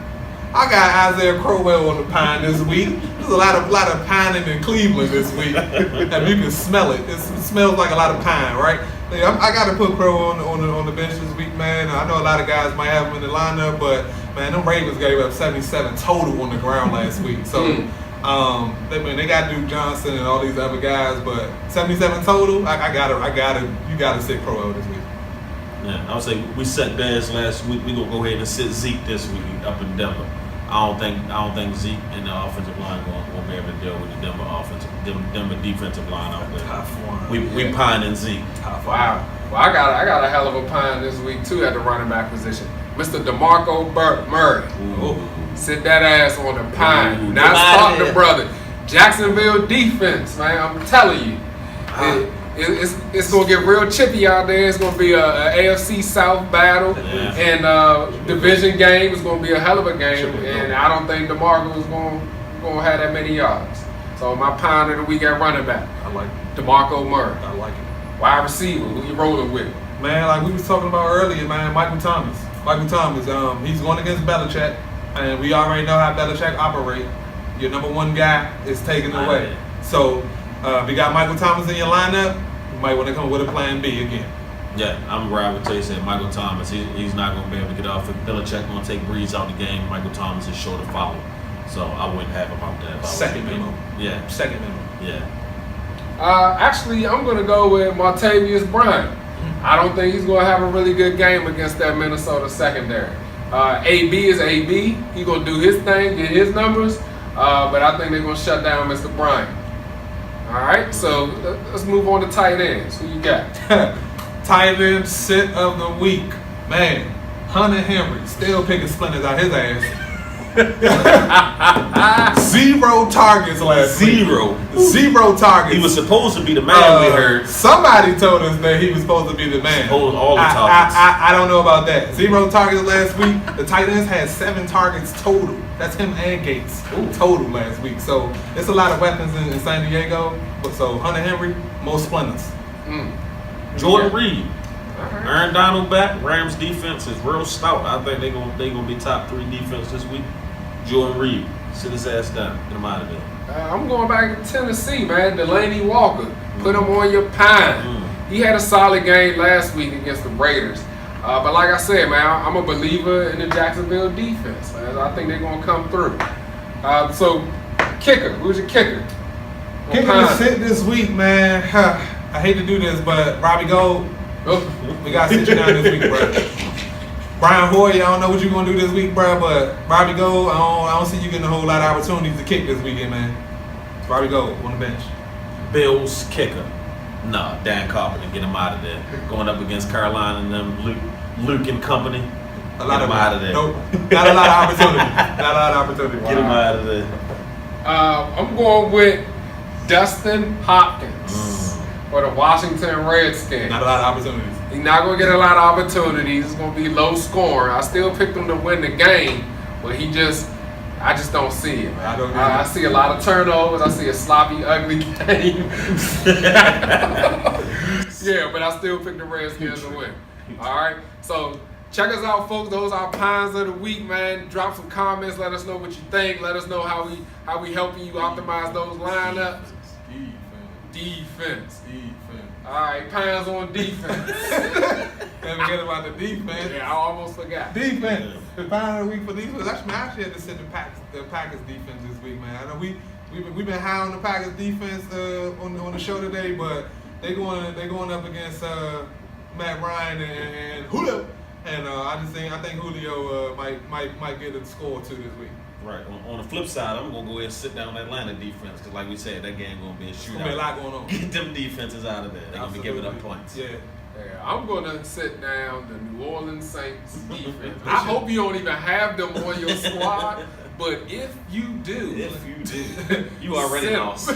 I got Isaiah Crowell on the pine this week. There's a lot of pining in Cleveland this week. And you can smell it. It smells like a lot of pine, right? I got to put Crowell on the bench this week, man. I know a lot of guys might have him in the lineup, but man, them Ravens gave up 77 total on the ground last week. So they got Duke Johnson and all these other guys, but 77 total. You gotta sit Crowell this week. Yeah, I would say we set Bears last week. We gonna go ahead and sit Zeke this week up in Denver. I don't think Zeke and the offensive line will be able to deal with the Denver defensive line out there. Tough one. We pining Zeke. Wow. Well, I got a hell of a pine this week too at the running back position. Mr. DeMarco Murray. Ooh. Sit that ass on the pine. Ooh, Not starting the brother. Jacksonville defense, man. I'm telling you. It's going to get real chippy out there. It's going to be a AFC South battle. Yeah. And division game is going to be a hell of a game. And I don't think DeMarco is going to have that many yards. So my pine of the week at running back. I like it. DeMarco Murray. I like it. Wide receiver. Who you rolling with? Man, like we was talking about earlier, man, Michael Thomas, he's going against Belichick, and we already know how Belichick operate. Your number one guy is taken away. So if you got Michael Thomas in your lineup, you might want to come with a plan B again. Yeah, I'm right with Tay said. Michael Thomas, he's not going to be able to get off. If Belichick going to take Breeze out the game, Michael Thomas is sure to follow. So I wouldn't have him out there. Second memo. Yeah. Second memo. Yeah. Actually, I'm going to go with Martavius Bryant. I don't think he's going to have a really good game against that Minnesota secondary. AB is AB. He's going to do his thing, get his numbers, but I think they're going to shut down Mr. Bryant. All right, so let's move on to tight ends. Who you got? Tight end sit of the week. Man, Hunter Henry still picking splinters out his ass. 0 targets last week. Zero targets. He was supposed to be the man, we heard. Somebody told us that he was supposed to be the man. Hold all the targets. I don't know about that. 0 targets last week. The tight ends had 7 targets total. That's him and Gates total last week. So it's a lot of weapons in San Diego. But so Hunter Henry, most splinters. Jordan Reed. Aaron Donald back. Rams defense is real stout. I think they're gonna be top 3 defense this week. Jordan Reed, sit his ass down. Get him out of there. I'm going back to Tennessee, man. Delaney Walker. Put him on your pine. He had a solid game last week against the Raiders. But like I said, man, I'm a believer in the Jacksonville defense. Man. I think they're going to come through. So, kicker. Who's your kicker? Kicker to sit this week, man. I hate to do this, but Robbie Gold, we got to sit you down this week, bro. Brian Hoyer, I don't know what you're going to do this week, bro, but Robbie Gold, I don't see you getting a whole lot of opportunities to kick this weekend, man. Robbie Gold on the bench. Bills kicker. No, Dan Carpenter, get him out of there. Going up against Carolina and them Luke and company. Get him out of there. Nope. Not a lot of opportunity. Get him out of there. I'm going with Dustin Hopkins for the Washington Redskins. Not a lot of opportunities. He's not going to get a lot of opportunities. It's going to be low scoring. I still picked him to win the game, but I just don't see it, man. I see a lot of turnovers. I see a sloppy, ugly game. Yeah, but I still picked the Redskins to win. All right? So check us out, folks. Those are our pines of the week, man. Drop some comments. Let us know what you think. Let us know how we helping you optimize those lineups. Defense. Defense. All right, pounds on defense. Never forget about the defense. Yeah, I almost forgot. Defense. Pound of the week for defense. I actually had to sit the Packers defense this week, man. I know we've been high on the Packers defense on the show today, but they going up against Matt Ryan and Julio, and I think Julio might get a score or two this week. Right. On the flip side, I'm gonna go ahead and sit down Atlanta defense because, like we said, that game gonna be a shootout. There's gonna be a lot going on. Get them defenses out of there. They're gonna be giving up points. Yeah. Yeah, I'm gonna sit down the New Orleans Saints defense. I hope you don't even have them on your squad, but if you do, you already sit lost.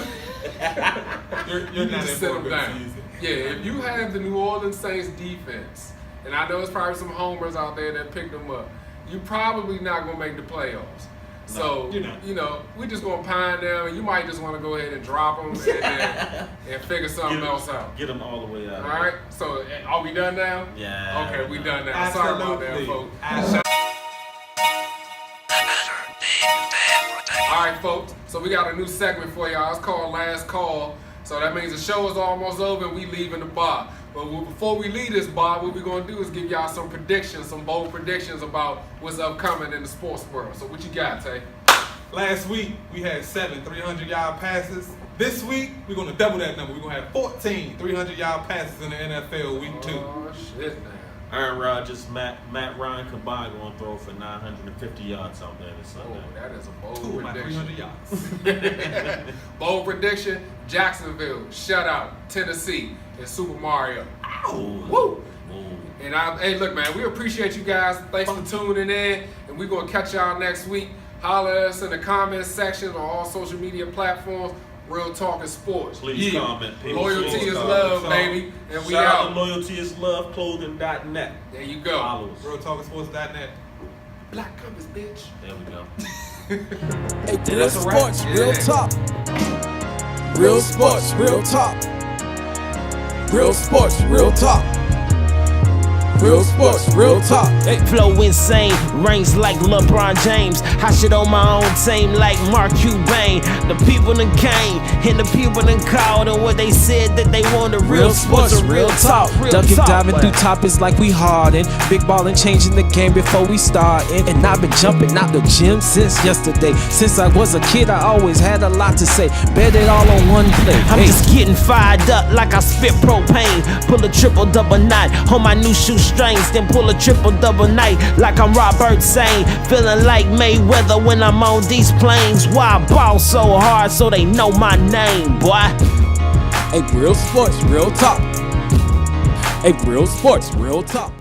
You're not sit them in down. season. Yeah, if you have the New Orleans Saints defense, and I know there's probably some homers out there that picked them up, you're probably not gonna make the playoffs. So, you're not. We're just going to pine them, and you might just want to go ahead and drop them and figure something else out. Get them all the way out. All right? So, are we done now? Yeah. Okay, we done now. Absolutely. Sorry about that, folks. All right, folks. So, we got a new segment for y'all. It's called Last Call. So, that means the show is almost over, and we leaving the bar. But before we leave this bar, what we're going to do is give y'all some predictions, some bold predictions about what's upcoming in the sports world. So what you got, Tay? Last week, we had 7 300-yard passes. This week, we're going to double that number. We're going to have 14 300-yard passes in the NFL week 2. Oh, shit, man. Aaron Rodgers, Matt Ryan combined going to throw for 950 yards out there this Sunday. Oh, that is a bold 2 of my prediction. 300 yards. Bold prediction, Jacksonville, shutout, Tennessee, and Super Mario. Ooh. Woo! Ooh. And hey, look, man, we appreciate you guys. Thanks for tuning in, and we're going to catch y'all next week. Holler at us in the comments section on all social media platforms. Real Talking Sports. Please comment, people. Loyalty Please is comment. love, So, baby. And we Shout out out. to loyaltyisloveclothing.net. There you go. Follow us. RealTalkingSports.net. Black Compass, bitch. There we go. Hey, real that's a wrap. sports, real talk. Real sports, real talk. Real sports, real talk. Real sports, real talk. Hey. Flow insane, rings like LeBron James. I shit on my own team like Mark Cuban. The people done came, and the people done called, and what they said that they wanted. Real sports, real talk. Dunking, diving through topics like we hardin'. Big ballin', changing the game before we startin'. And I've been jumping out the gym since yesterday. Since I was a kid, I always had a lot to say. Bet it all on one play. I'm just getting fired up like I spit propane. Pull a triple-double knot on my new shoestrings. Then pull a triple-double night like I'm Robert Sane. Feeling like Mayweather when I'm on these planes. Why I ball so hard so they know my name, boy? Hey, real sports, real talk. Hey, real sports, real talk.